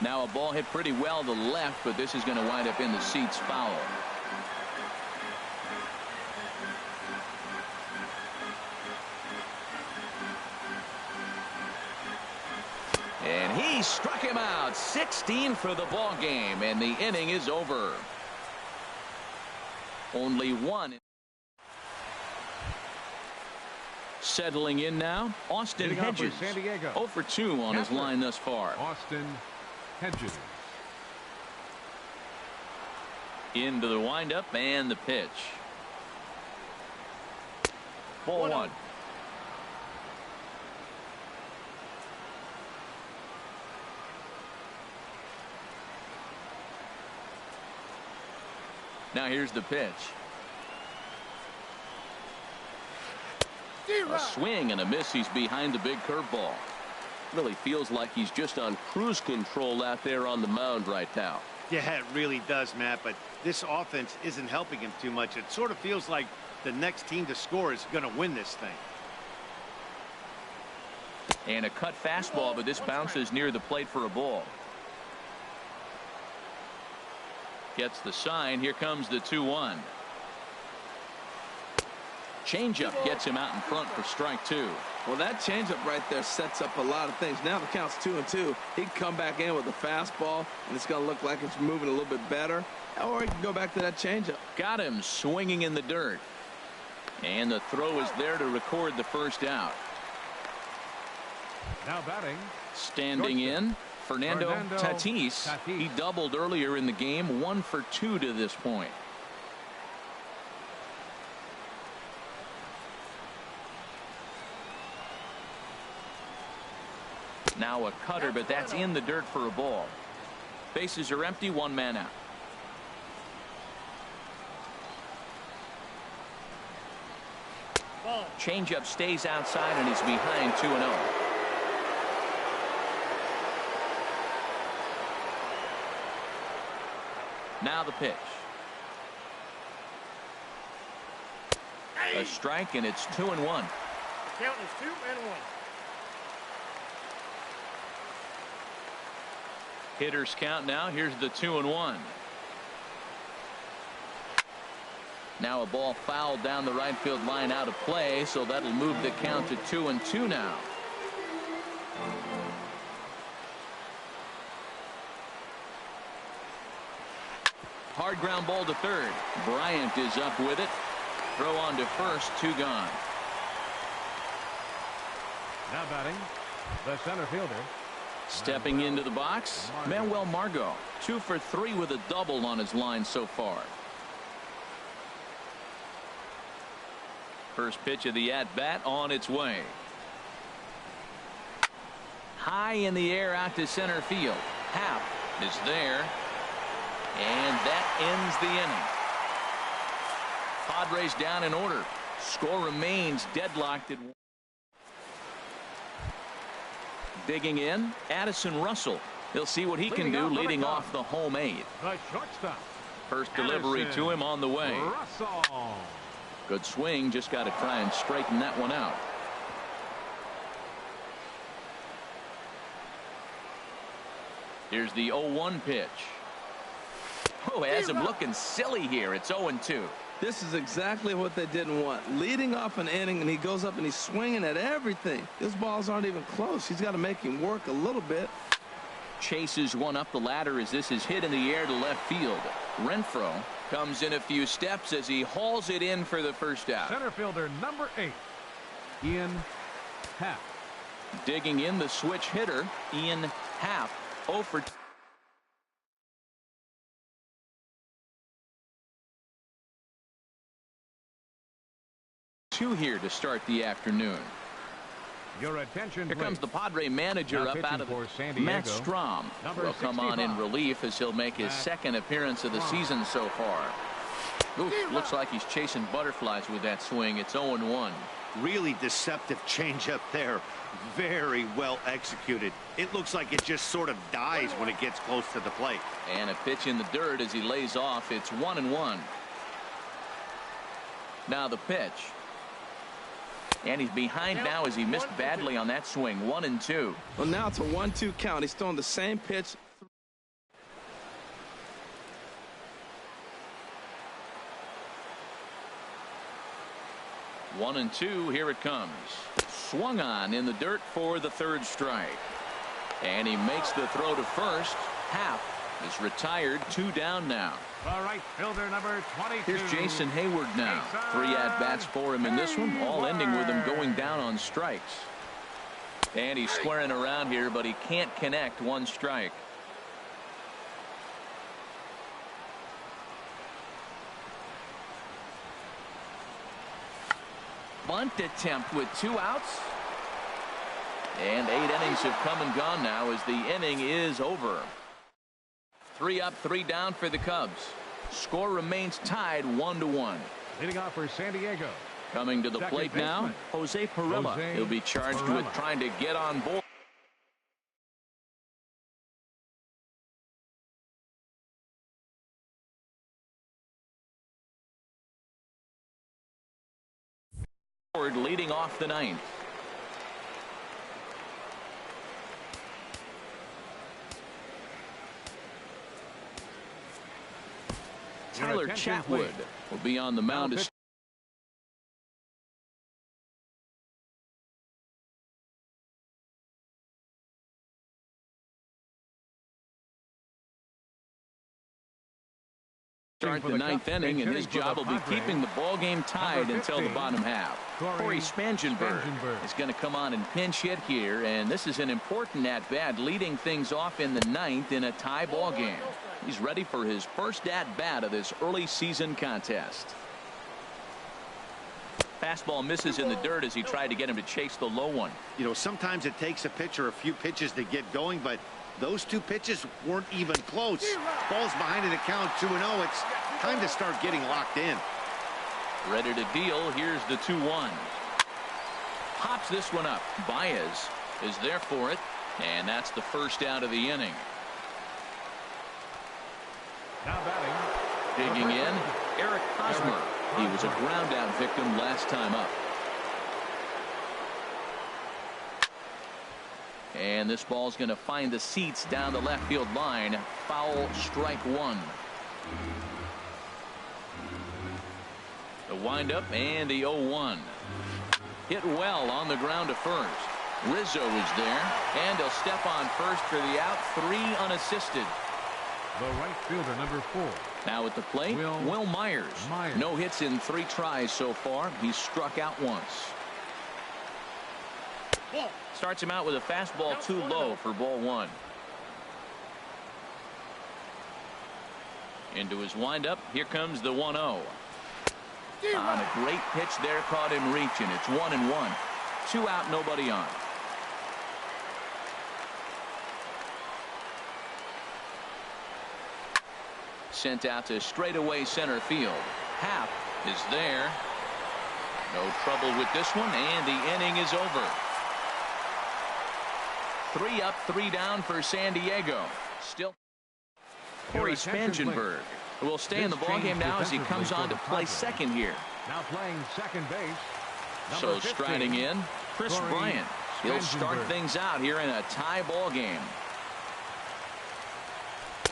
Now a ball hit pretty well to the left, but this is going to wind up in the seats foul. And he struck him out. 16 for the ball game, and the inning is over. Only one. Settling in now, Austin Hitting off for Hedges. San Diego. 0 for 2 on his Catcher. line thus far. Austin Hedges. Into the windup and the pitch. Ball 1. Now here's the pitch. A swing and a miss. He's behind the big curveball. Really feels like he's just on cruise control out there on the mound right now. Yeah, it really does, Matt, but this offense isn't helping him too much. It sort of feels like the next team to score is going to win this thing. And a cut fastball, but this bounces near the plate for a ball. Gets the sign. Here comes the 2-1. Changeup gets him out in front for strike 2. Well, that changeup right there sets up a lot of things. Now the count's 2-2. He can come back in with a fastball, and it's going to look like it's moving a little bit better. Or he can go back to that changeup. Got him swinging in the dirt. And the throw is there to record the first out. Now batting. Standing in, Fernando Tatis. He doubled earlier in the game, 1 for 2 to this point. Now a cutter, but that's in the dirt for a ball. Bases are empty, 1 man out. Changeup stays outside, and he's behind 2-0. Now the pitch. A strike, and it's 2-1. Count is 2-1. Hitters count now. Here's the 2-1. Now a ball fouled down the right field line out of play, so that'll move the count to 2-2 now. Hard ground ball to third. Bryant is up with it. Throw on to first, 2 gone. Now batting, the center fielder. Stepping into the box, Manuel Margot. 2 for 3 with a double on his line so far. First pitch of the at-bat on its way. High in the air out to center field. Happ is there. And that ends the inning. Padres down in order. Score remains deadlocked at 1. Digging in, Addison Russell. He'll see what he can do leading off the home 8. The shortstop. First delivery to him on the way. Russell. Good swing. Just got to try and straighten that one out. Here's the 0-1 pitch. Oh, has him looking silly here. It's 0-2. This is exactly what they didn't want. Leading off an inning, and he goes up and he's swinging at everything. His balls aren't even close. He's got to make him work a little bit. Chases one up the ladder as this is hit in the air to left field. Renfroe comes in a few steps as he hauls it in for the first out. Center fielder number 8, Ian Happ. Digging in, the switch hitter, Ian Happ. 0 for 2 here to start the afternoon. Your attention, Here please. comes the Padre manager Now up out of pitching for San Diego, Matt Strom. number Will come on in 65. relief as he'll make his Matt second appearance of the season so far. Ooh, looks like he's chasing butterflies with that swing. It's 0-1. Really deceptive changeup there. Very well executed. It looks like it just sort of dies when it gets close to the plate. And a pitch in the dirt as he lays off. It's 1-1. Now the pitch. And he's behind now as he missed badly on that swing. 1-2. Well, now it's a 1-2 count. He's throwing the same pitch. One and two. Here it comes. Swung on in the dirt for the third strike. And he makes the throw to first. Happ is retired. 2 down now. The right fielder, number 22. Here's Jason Hayward now. 3 at-bats for him in this one, all ending with him going down on strikes. And he's squaring around here, but he can't connect. 1 strike. Bunt attempt with 2 outs. And 8 innings have come and gone now as the inning is over. 3 up, 3 down for the Cubs. Score remains tied 1-1. Leading off for San Diego. Coming to the plate now, Jose Pirela. He'll be charged with trying to get on board. Leading off the 9th. Tyler Chatwood will be on the mound. Start the 9th inning, and his job will be keeping the ball game tied until the bottom half. Corey Spangenberg is going to come on and pinch hit here, and this is an important at-bat, leading things off in the 9th in a tie ball game. He's ready for his first at-bat of this early season contest. Fastball misses in the dirt as he tried to get him to chase the low one. You know, sometimes it takes a pitcher a few pitches to get going, but those 2 pitches weren't even close. Ball's behind in the count 2-0. It's time to start getting locked in. Ready to deal. Here's the 2-1. Pops this one up. Baez is there for it, and that's the first out of the inning. Now batting. Digging in, Eric Hosmer. He was a ground out victim last time up. And this ball's going to find the seats down the left field line. Foul, strike 1. The windup and the 0-1. Hit well on the ground to first. Rizzo is there, and he'll step on first for the out. 3 unassisted. The right fielder, number 4. Now at the plate, Will Myers. No hits in 3 tries so far. He's struck out once. Starts him out with a fastball too low for ball 1. Into his windup. Here comes the 1-0. On a great pitch there, caught him reaching. It's 1-1. 2 out, nobody on. Sent out to straightaway center field. Happ is there. No trouble with this one, and the inning is over. 3 up, 3 down for San Diego. Still, Corey Spangenberg will stay in the ballgame now as he comes on to play second here. Now playing second base. So striding in, Chris Bryant. He'll start things out here in a tie ball game.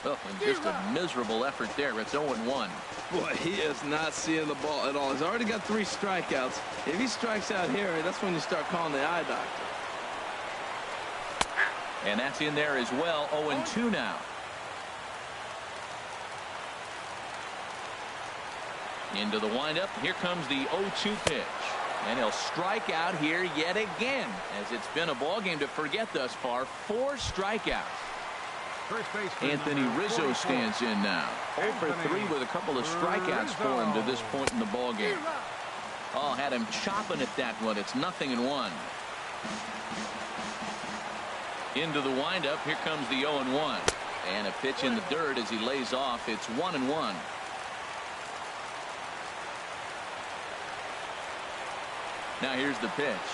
Oh, and just a miserable effort there. It's 0-1. Boy, he is not seeing the ball at all. He's already got 3 strikeouts. If he strikes out here, that's when you start calling the eye doctor. And that's in there as well. 0-2 now. Into the windup. Here comes the 0-2 pitch. And he'll strike out here yet again, as it's been a ball game to forget thus far. 4 strikeouts. Anthony Rizzo stands in now. 0 for 3 with a couple of strikeouts for him to this point in the ball game. Oh, had him chopping at that one. It's 0-1. Into the windup. Here comes the 0-1. And a pitch in the dirt as he lays off. It's 1-1. Now here's the pitch.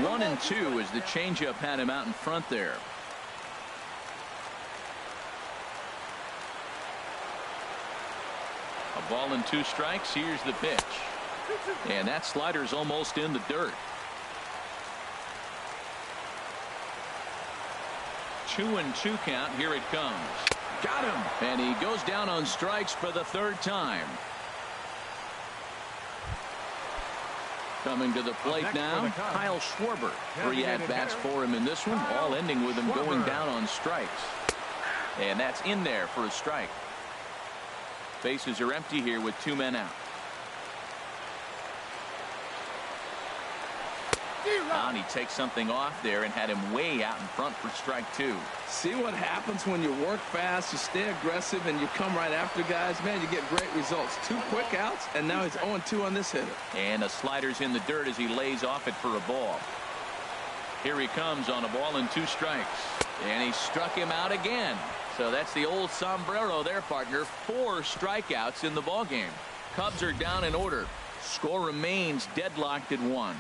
1-2 as the changeup had him out in front there. A ball and 2 strikes. Here's the pitch. And that slider's almost in the dirt. 2-2 count. Here it comes. Got him. And he goes down on strikes for the 3rd time. Coming to the plate now, Kyle Schwarber. 3 at-bats for him in this one, all ending with him going down on strikes. And that's in there for a strike. Bases are empty here with 2 men out. And he takes something off there and had him way out in front for strike 2. See what happens when you work fast, you stay aggressive, and you come right after guys? Man, you get great results. 2 quick outs, and now he's 0-2 on this hitter. And the slider's in the dirt as he lays off it for a ball. Here he comes on a ball and 2 strikes. And he struck him out again. So that's the old sombrero there, partner. 4 strikeouts in the ballgame. Cubs are down in order. Score remains deadlocked at 1.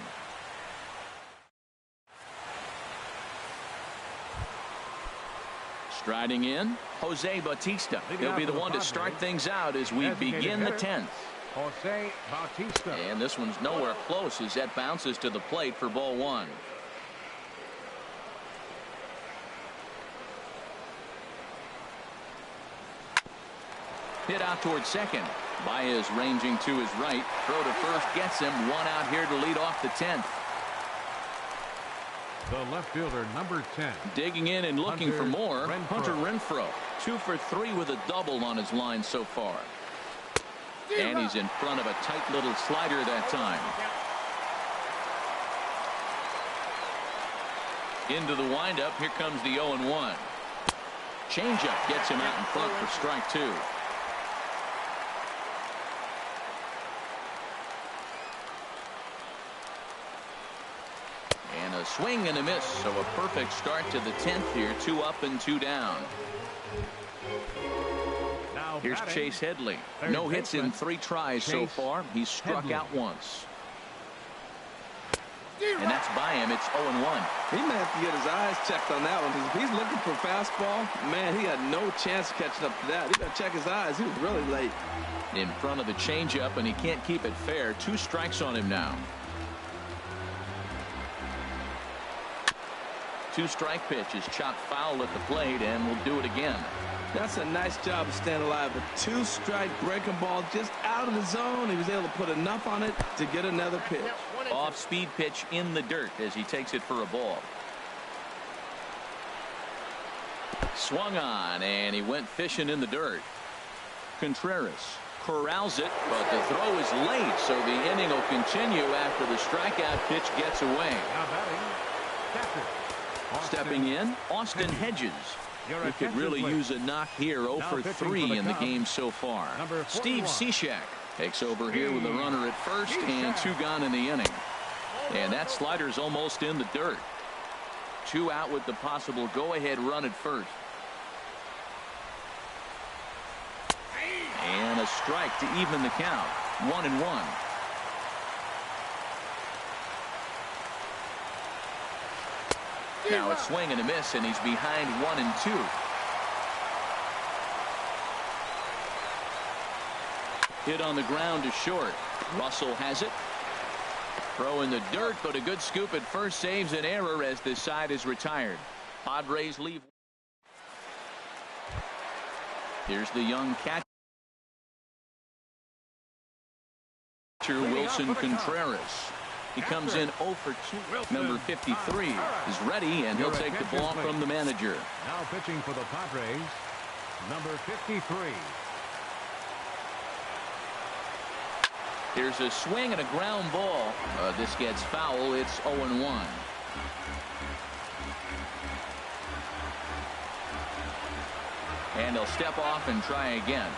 Striding in, Jose Bautista. He'll be the one to start things out as we begin the 10th. Jose Bautista. And this one's nowhere close as that bounces to the plate for ball 1. Hit out towards second. Baez ranging to his right. Throw to first gets him. 1 out here to lead off the 10th. The left fielder, number 10. Digging in and looking for more. Hunter Renfroe. 2 for 3 with a double on his line so far. And he's in front of a tight little slider that time. Into the windup. Here comes the 0-1. Changeup gets him out in front for strike 2. And a swing and a miss. So a perfect start to the 10th here. 2 up and 2 down. Now Here's batting, Chase Headley. third No hits in baseman, 3 tries so Chase far. He's struck Headley. out once. And that's by him. It's 0-1. He may have to get his eyes checked on that one, because if he's looking for fastball, man, he had no chance of catching up to that. He got to check his eyes. He was really late. In front of the changeup, and he can't keep it fair. 2 strikes on him now. 2-strike pitch is chopped foul at the plate, and we'll do it again. That's a nice job of staying alive. A 2-strike breaking ball just out of the zone. He was able to put enough on it to get another pitch. Off-speed pitch in the dirt as he takes it for a ball. Swung on, and he went fishing in the dirt. Contreras corrals it, but the throw is late, so the inning will continue after the strikeout pitch gets away. Now batting, catcher. Stepping in, Austin Hedges. He could really use a knock here. 0 for 3 in the game so far. Steve Cishek takes over here with a runner at first and 2 gone in the inning. And that slider's almost in the dirt. 2 out with the possible go-ahead run at first. And a strike to even the count. 1-1. Now a swing and a miss, and he's behind 1-2. Hit on the ground to short. Russell has it. Throw in the dirt, but a good scoop at first saves an error as this side is retired. Padres leave. Here's the young catcher, Wilson Contreras. He comes in 0 for 2. Number 53 is ready, and he'll take the ball from the manager. Now pitching for the Padres, number 53. Here's a swing and a ground ball. This gets foul. It's 0-1. And he'll step off and try again.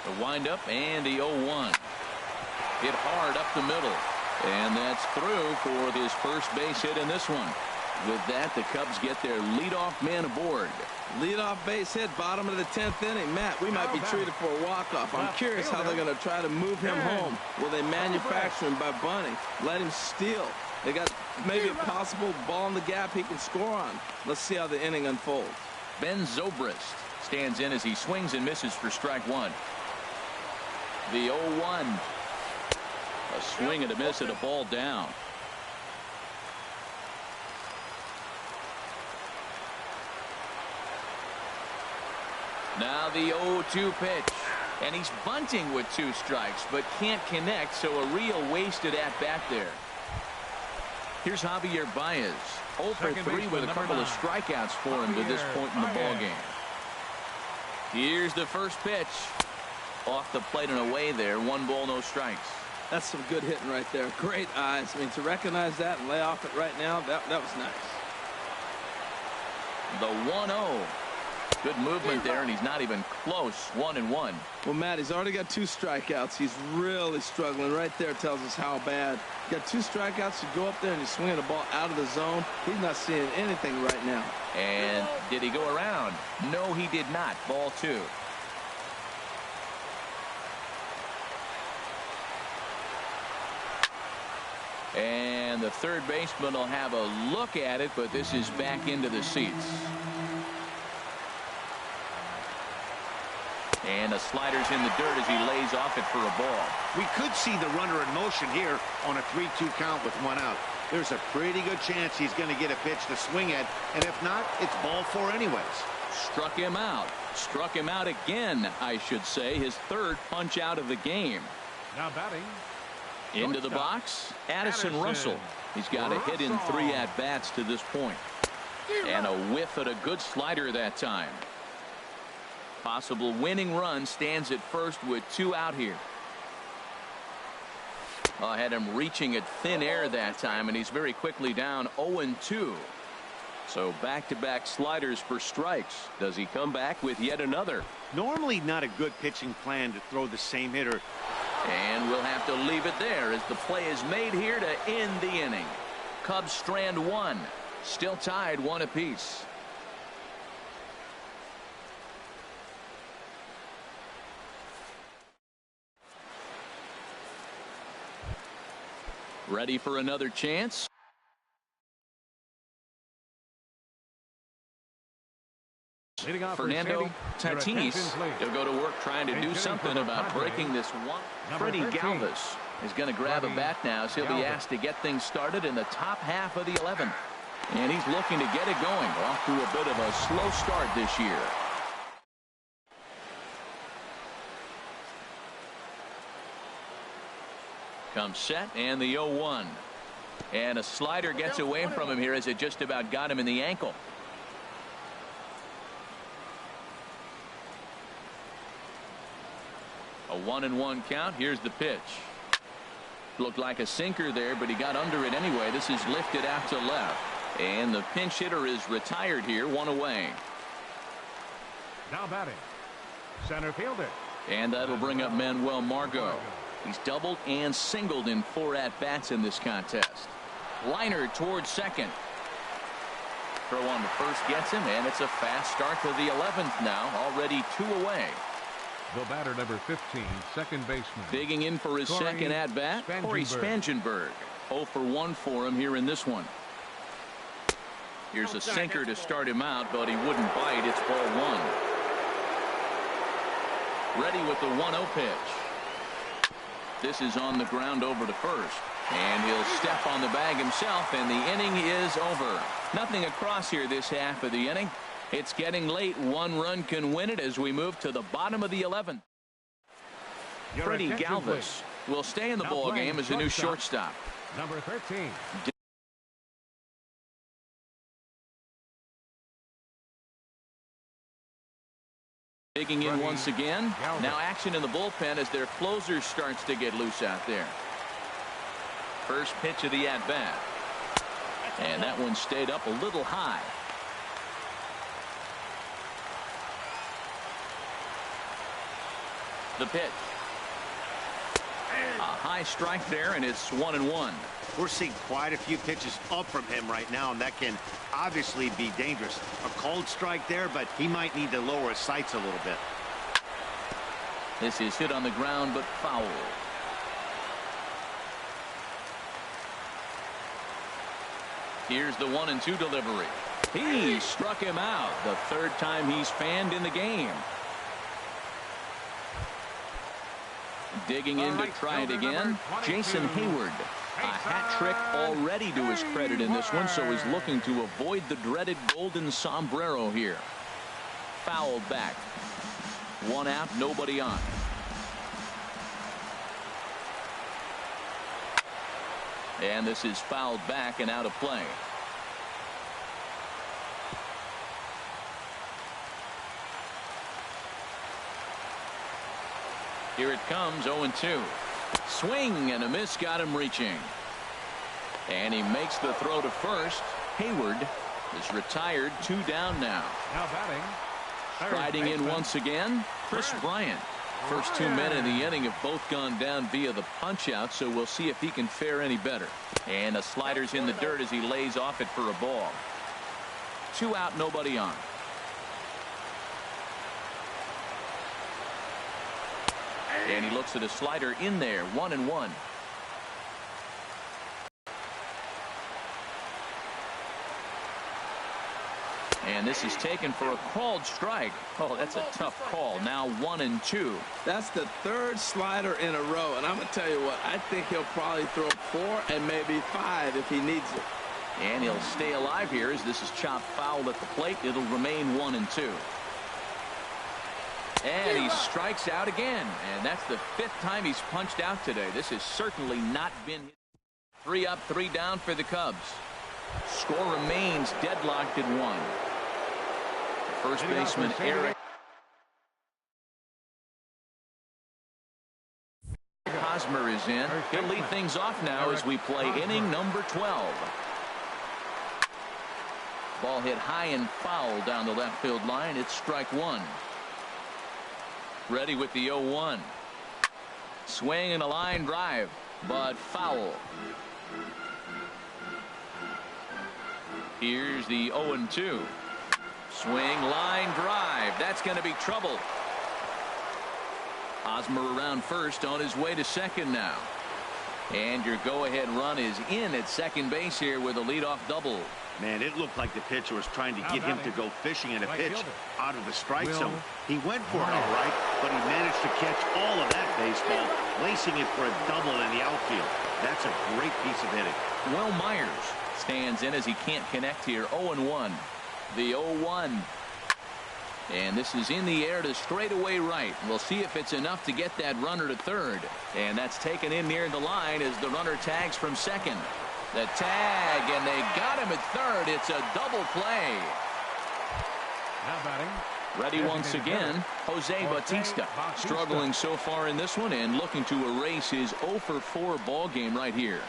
The windup and the 0-1. Hit hard up the middle. And that's through for his first base hit in this one. With that, the Cubs get their leadoff man aboard. Leadoff base hit, bottom of the 10th inning. Matt, we might be treated for a walk-off. I'm curious how they're going to try to move him home. Will they manufacture him by bunting? Let him steal? They got maybe a possible ball in the gap he can score on. Let's see how the inning unfolds. Ben Zobrist stands in as he swings and misses for strike 1. The 0-1. A swing and a miss and a ball down. Now the 0-2 pitch. And he's bunting with 2 strikes, but can't connect, so a real wasted at-bat there. Here's Javier Baez. 0 for 3 with a couple of strikeouts for him to this point in the ball game. Here's the first pitch. Off the plate and away there. 1 ball, no strikes. That's some good hitting right there. Great eyes. I mean, to recognize that and lay off it right now, that was nice. The 1-0. Good movement there, and he's not even close. 1-1. Well, Matt, he's already got 2 strikeouts. He's really struggling. Right there tells us how bad. You got 2 strikeouts. You go up there and you swing the ball out of the zone. He's not seeing anything right now. And did he go around? No, he did not. Ball 2. And the third baseman will have a look at it, but this is back into the seats. And the slider's in the dirt as he lays off it for a ball. We could see the runner in motion here on a 3-2 count with 1 out. There's a pretty good chance he's going to get a pitch to swing at, and if not, it's ball 4 anyways. Struck him out. Struck him out again, I should say. His 3rd punch out of the game. Now batting. Into the box, Addison Russell. He's got a hit in 3 at-bats to this point. And a whiff at a good slider that time. Possible winning run stands at first with 2 out here. I had him reaching at thin air that time, and he's very quickly down 0-2. So back-to-back sliders for strikes. Does he come back with yet another? Normally not a good pitching plan to throw the same hitter. And we'll have to leave it there as the play is made here to end the inning. Cubs strand 1. Still tied 1 apiece. Ready for another chance? Fernando Tatis. He'll go to work trying to do something about breaking this one. Freddie Galvis is going to grab a bat now, so he'll be asked to get things started in the top half of the 11th. And he's looking to get it going. Off to a bit of a slow start this year. Comes set, and the 0-1. And a slider gets away from him here as it just about got him in the ankle. A 1-1 count. Here's the pitch. Looked like a sinker there, but he got under it anyway. This is lifted out to left. And the pinch hitter is retired here. 1 away. Now batting. Center fielder. And that'll bring up Manuel Margot. He's doubled and singled in 4 at-bats in this contest. Liner towards second. Throw on to first gets him, and it's a fast start to the 11th now. Already 2 away. The batter, number 15, second baseman. Digging in for his second at-bat, Corey Spangenberg. 0 for 1 for him here in this one. Here's a sinker to start him out, but he wouldn't bite. It's ball 1. Ready with the 1-0 pitch. This is on the ground over to first. And he'll step on the bag himself, and the inning is over. Nothing across here this half of the inning. It's getting late. 1 run can win it as we move to the bottom of the 11th. Freddie Galvis will stay in the ball game as a new shortstop. Number 13. Digging in once again. Now action in the bullpen as their closer starts to get loose out there. First pitch of the at-bat. And that one stayed up a little high. The pitch. A high strike there, and it's 1-1. We're seeing quite a few pitches up from him right now, and that can obviously be dangerous. A cold strike there, but he might need to lower his sights a little bit. This is hit on the ground, but foul. Here's the 1-2 delivery. He struck him out. The 3rd time he's fanned in the game. Digging in to try it again. Jason Hayward. A hat trick already to his credit in this one, so he's looking to avoid the dreaded golden sombrero here. Fouled back. 1 out, nobody on. And this is fouled back and out of play. Here it comes, 0-2. Swing and a miss, got him reaching. And he makes the throw to first. Hayward is retired, 2 down now. Now batting. Striding in once again, Chris Bryant. First 2 men in the inning have both gone down via the punch out, so we'll see if he can fare any better. And a slider's in the dirt as he lays off it for a ball. 2 out, nobody on. And he looks at a slider in there, 1-1. And this is taken for a called strike. Oh, that's a tough call. Now 1-2. That's the 3rd slider in a row. And I'm going to tell you what, I think he'll probably throw 4 and maybe 5 if he needs it. And he'll stay alive here as this is chopped foul at the plate. It'll remain 1-2. And he strikes out again. And that's the 5th time he's punched out today. This has certainly not been hit. 3 up, 3 down for the Cubs. Score remains deadlocked at 1. First baseman Eric Hosmer is in. He'll lead things off now as we play inning number 12. Ball hit high and foul down the left field line. It's strike 1. Ready with the 0-1. Swing and a line drive, but foul. Here's the 0-2. Swing, line drive. That's going to be trouble. Hosmer around first, on his way to second now. And your go-ahead run is in at second base here with a leadoff double. Man, it looked like the pitcher was trying to get him to go fishing in a pitch out of the strike zone. He went for it all right, but he managed to catch all of that baseball, lacing it for a double in the outfield. That's a great piece of hitting. Will Myers stands in as he can't connect here. 0-1. The 0-1. And this is in the air to straightaway right. We'll see if it's enough to get that runner to third. And that's taken in near the line as the runner tags from second. The tag, and they got him at third. It's a double play. Now batting. Ready once again, Jose Bautista. Struggling so far in this one and looking to erase his 0-for-4 ball game right here.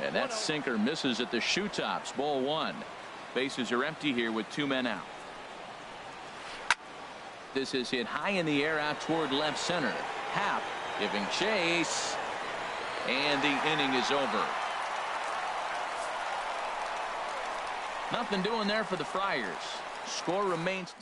And that sinker misses at the shoe tops. Ball 1. Bases are empty here with 2 men out. This is hit high in the air out toward left center. Happ giving chase. And the inning is over. Nothing doing there for the Friars. Score remains.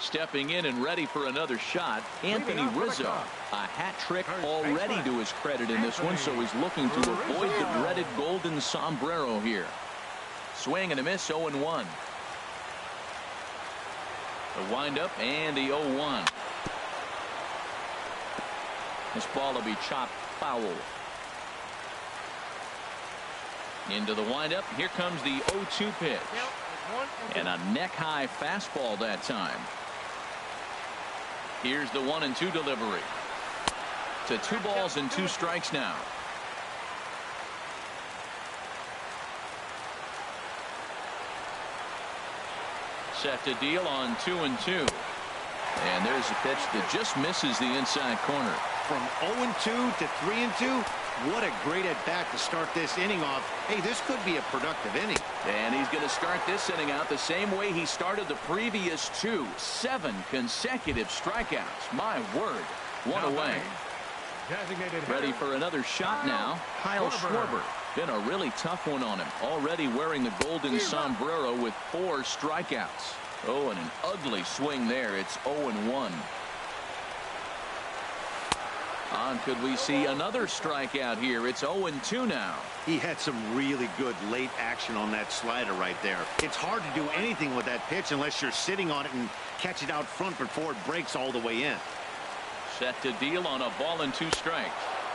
Stepping in and ready for another shot, Anthony Rizzo. A hat trick already to his credit in this one, so he's looking to avoid the dreaded golden sombrero here. Swing and a miss, 0-1. The windup and the 0-1. This ball will be chopped foul. Into the windup. Here comes the 0-2 pitch. And a neck-high fastball that time. Here's the 1-2 delivery. To 2 balls and 2 strikes now. Set to deal on 2-2. And there's a pitch that just misses the inside corner. From 0-2 to 3-2. What a great at-bat to start this inning off. Hey, this could be a productive inning. And he's going to start this inning out the same way he started the previous 2. 7 consecutive strikeouts. My word. 1 away. Ready for another shot now. Kyle Schwarber. Been a really tough one on him. Already wearing the golden sombrero with 4 strikeouts. Oh, and an ugly swing there. It's 0-1. Could we see another strikeout here? It's 0-2 now. He had some really good late action on that slider right there. It's hard to do anything with that pitch unless you're sitting on it and catch it out front before it breaks all the way in. Set to deal on a ball and 2 strikes.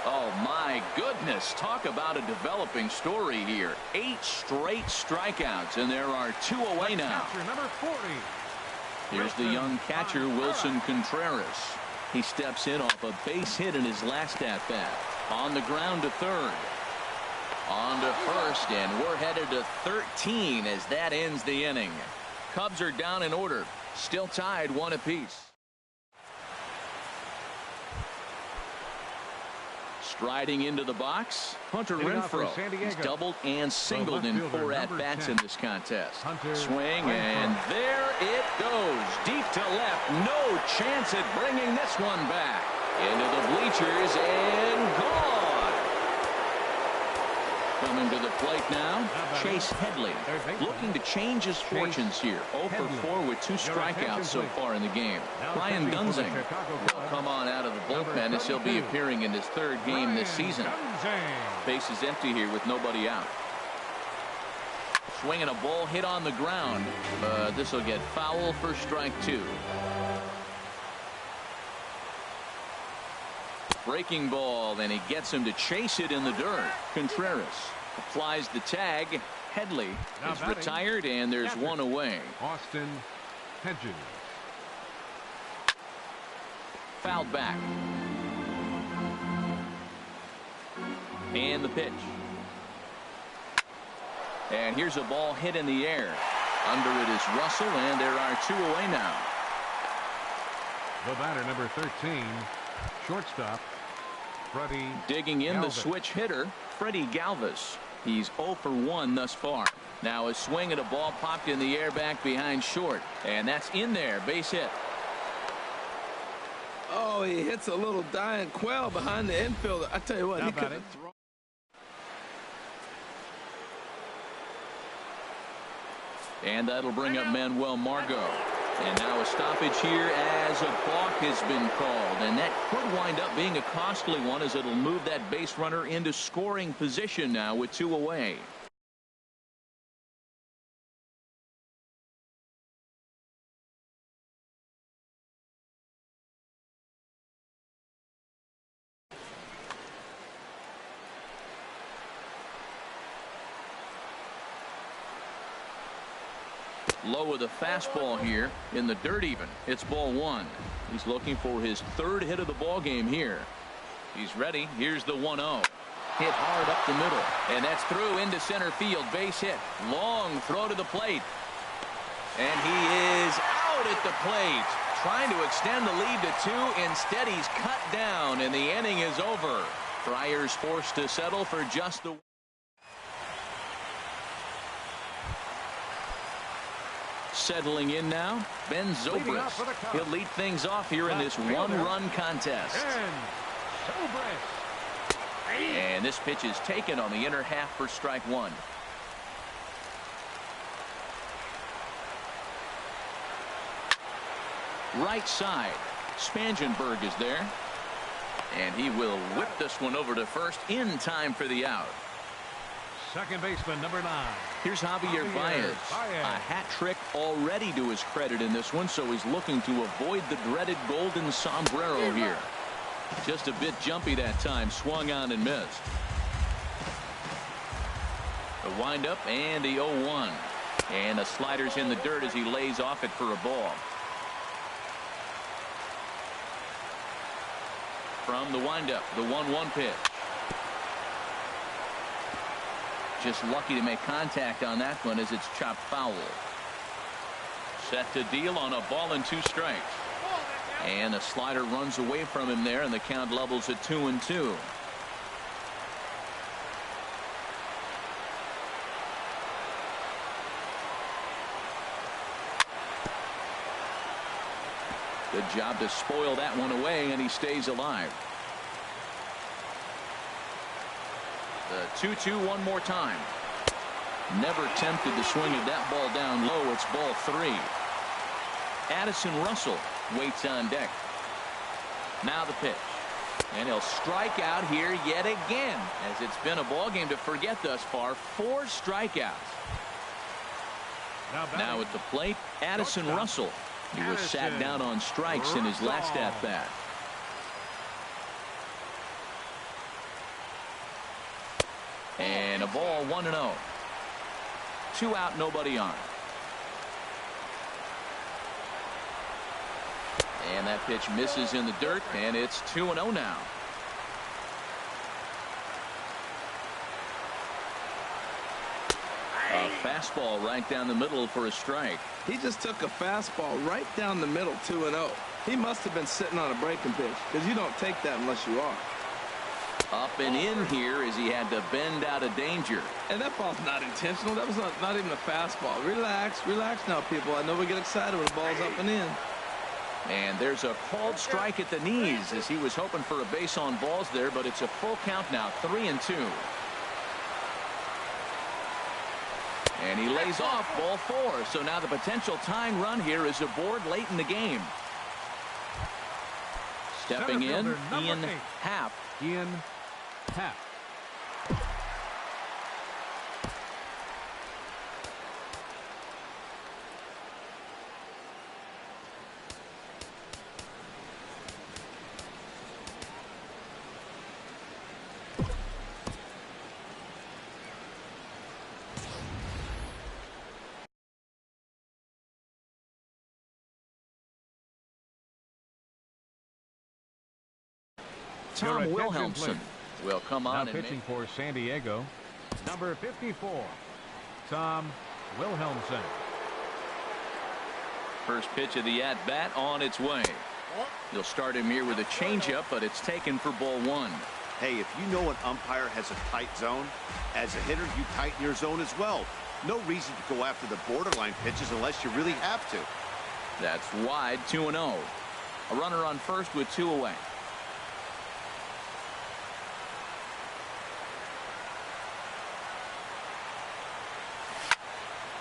Oh my goodness, talk about a developing story here. 8 straight strikeouts, and there are 2 away now. Number 40. Here's the young catcher, Wilson Contreras. He steps in off a base hit in his last at-bat. On the ground to third. On to first, and we're headed to 13 as that ends the inning. Cubs are down in order. Still tied 1 apiece. Striding into the box, Hunter Renfroe. He's doubled and singled in 4 at-bats in this contest. Swing, and there it goes. Deep to left. No chance at bringing this one back. Into the bleachers and gone. Coming to the plate now, Chase Headley. Looking to change his fortunes here. 0 for 4 with 2 strikeouts so far in the game. Ryan Dunsing will come on out of the bullpen as he'll be appearing in his 3rd game this season. Base is empty here with nobody out. Swinging a ball hit on the ground. This will get foul for strike 2. Breaking ball, and he gets him to chase it in the dirt. Contreras applies the tag. Headley is retired, and there's one away. Austin Hedges. Fouled back. And the pitch. And here's a ball hit in the air. Under it is Russell, and there are 2 away now. The batter, number 13, shortstop, Freddie Digging in Galvis. the switch hitter, Freddie Galvis. He's 0 for 1 thus far. Now a swing at a ball popped in the air back behind short. And that's in there. Base hit. Oh, he hits a little dying quail behind the infielder. I tell you what, he could have thrown. And that'll bring up Manuel Margot. And now a stoppage here as a balk has been called. And that could wind up being a costly one as it'll move that base runner into scoring position now with 2 away. Low with a fastball here in the dirt even. It's ball 1. He's looking for his 3rd hit of the ball game here. He's ready. Here's the 1-0. Hit hard up the middle. And that's through into center field. Base hit. Long throw to the plate. And he is out at the plate. Trying to extend the lead to 2. Instead, he's cut down, and the inning is over. Friars forced to settle for just the... Settling in now, Ben Zobrist. He'll lead things off here in this 1-run contest. And this pitch is taken on the inner half for strike 1. Right side. Spangenberg is there. And he will whip this one over to first in time for the out. Second baseman, number 9. Here's Javier Baez. A hat trick already to his credit in this one, so he's looking to avoid the dreaded golden sombrero here. Just a bit jumpy that time. Swung on and missed. The windup and the 0-1. And the slider's in the dirt as he lays off it for a ball. From the windup, the 1-1 pitch. Just lucky to make contact on that one as it's chopped foul. Set to deal on a ball and 2 strikes. And the slider runs away from him there, and the count levels at 2-2. Good job to spoil that one away, and he stays alive. The 2-2 one more time. Never tempted to swing at that ball down low. It's ball 3. Addison Russell waits on deck. Now the pitch. And he'll strike out here yet again, as it's been a ball game to forget thus far. 4 strikeouts. Now at the plate, Addison Russell. He was sat down on strikes in his last at-bat. And a ball, 1-0. 2 out, nobody on. And that pitch misses in the dirt, and it's 2-0 now. A fastball right down the middle for a strike. He just took a fastball right down the middle, 2-0. He must have been sitting on a breaking pitch, because you don't take that unless you are. Up and in here as he had to bend out of danger. And that ball's not intentional. That was not even a fastball. Relax now, people. I know we get excited when the ball's up and in. And there's a called strike at the knees as he was hoping for a base on balls there, but it's a full count now, 3-2. And he lays off ball 4. So now the potential tying run here is aboard late in the game. Stepping in, Ian Happ. Ian Happ. Tom Wilhelmsen will come on now and pitching for San Diego, number 54, Tom Wilhelmsen. First pitch of the at-bat on its way. You'll start him here with a changeup, but it's taken for ball 1. Hey, if you know an umpire has a tight zone, as a hitter, you tighten your zone as well. No reason to go after the borderline pitches unless you really have to. That's wide, 2-0. A runner on first with 2 away.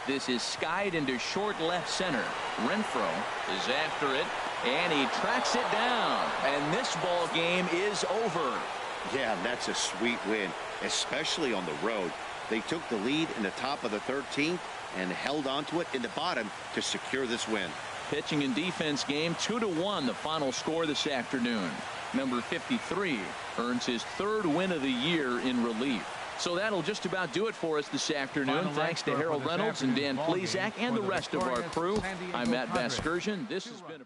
This is skied into short left center. Renfroe is after it, and he tracks it down. And this ball game is over. Yeah, that's a sweet win, especially on the road. They took the lead in the top of the 13th and held on to it in the bottom to secure this win. Pitching and defense game, 2-1 the final score this afternoon. Number 53 earns his 3rd win of the year in relief. So that'll just about do it for us this afternoon. Thanks to Harold Reynolds and Dan Plesac and the rest of our crew. I'm Matt Vasgersian. This has been a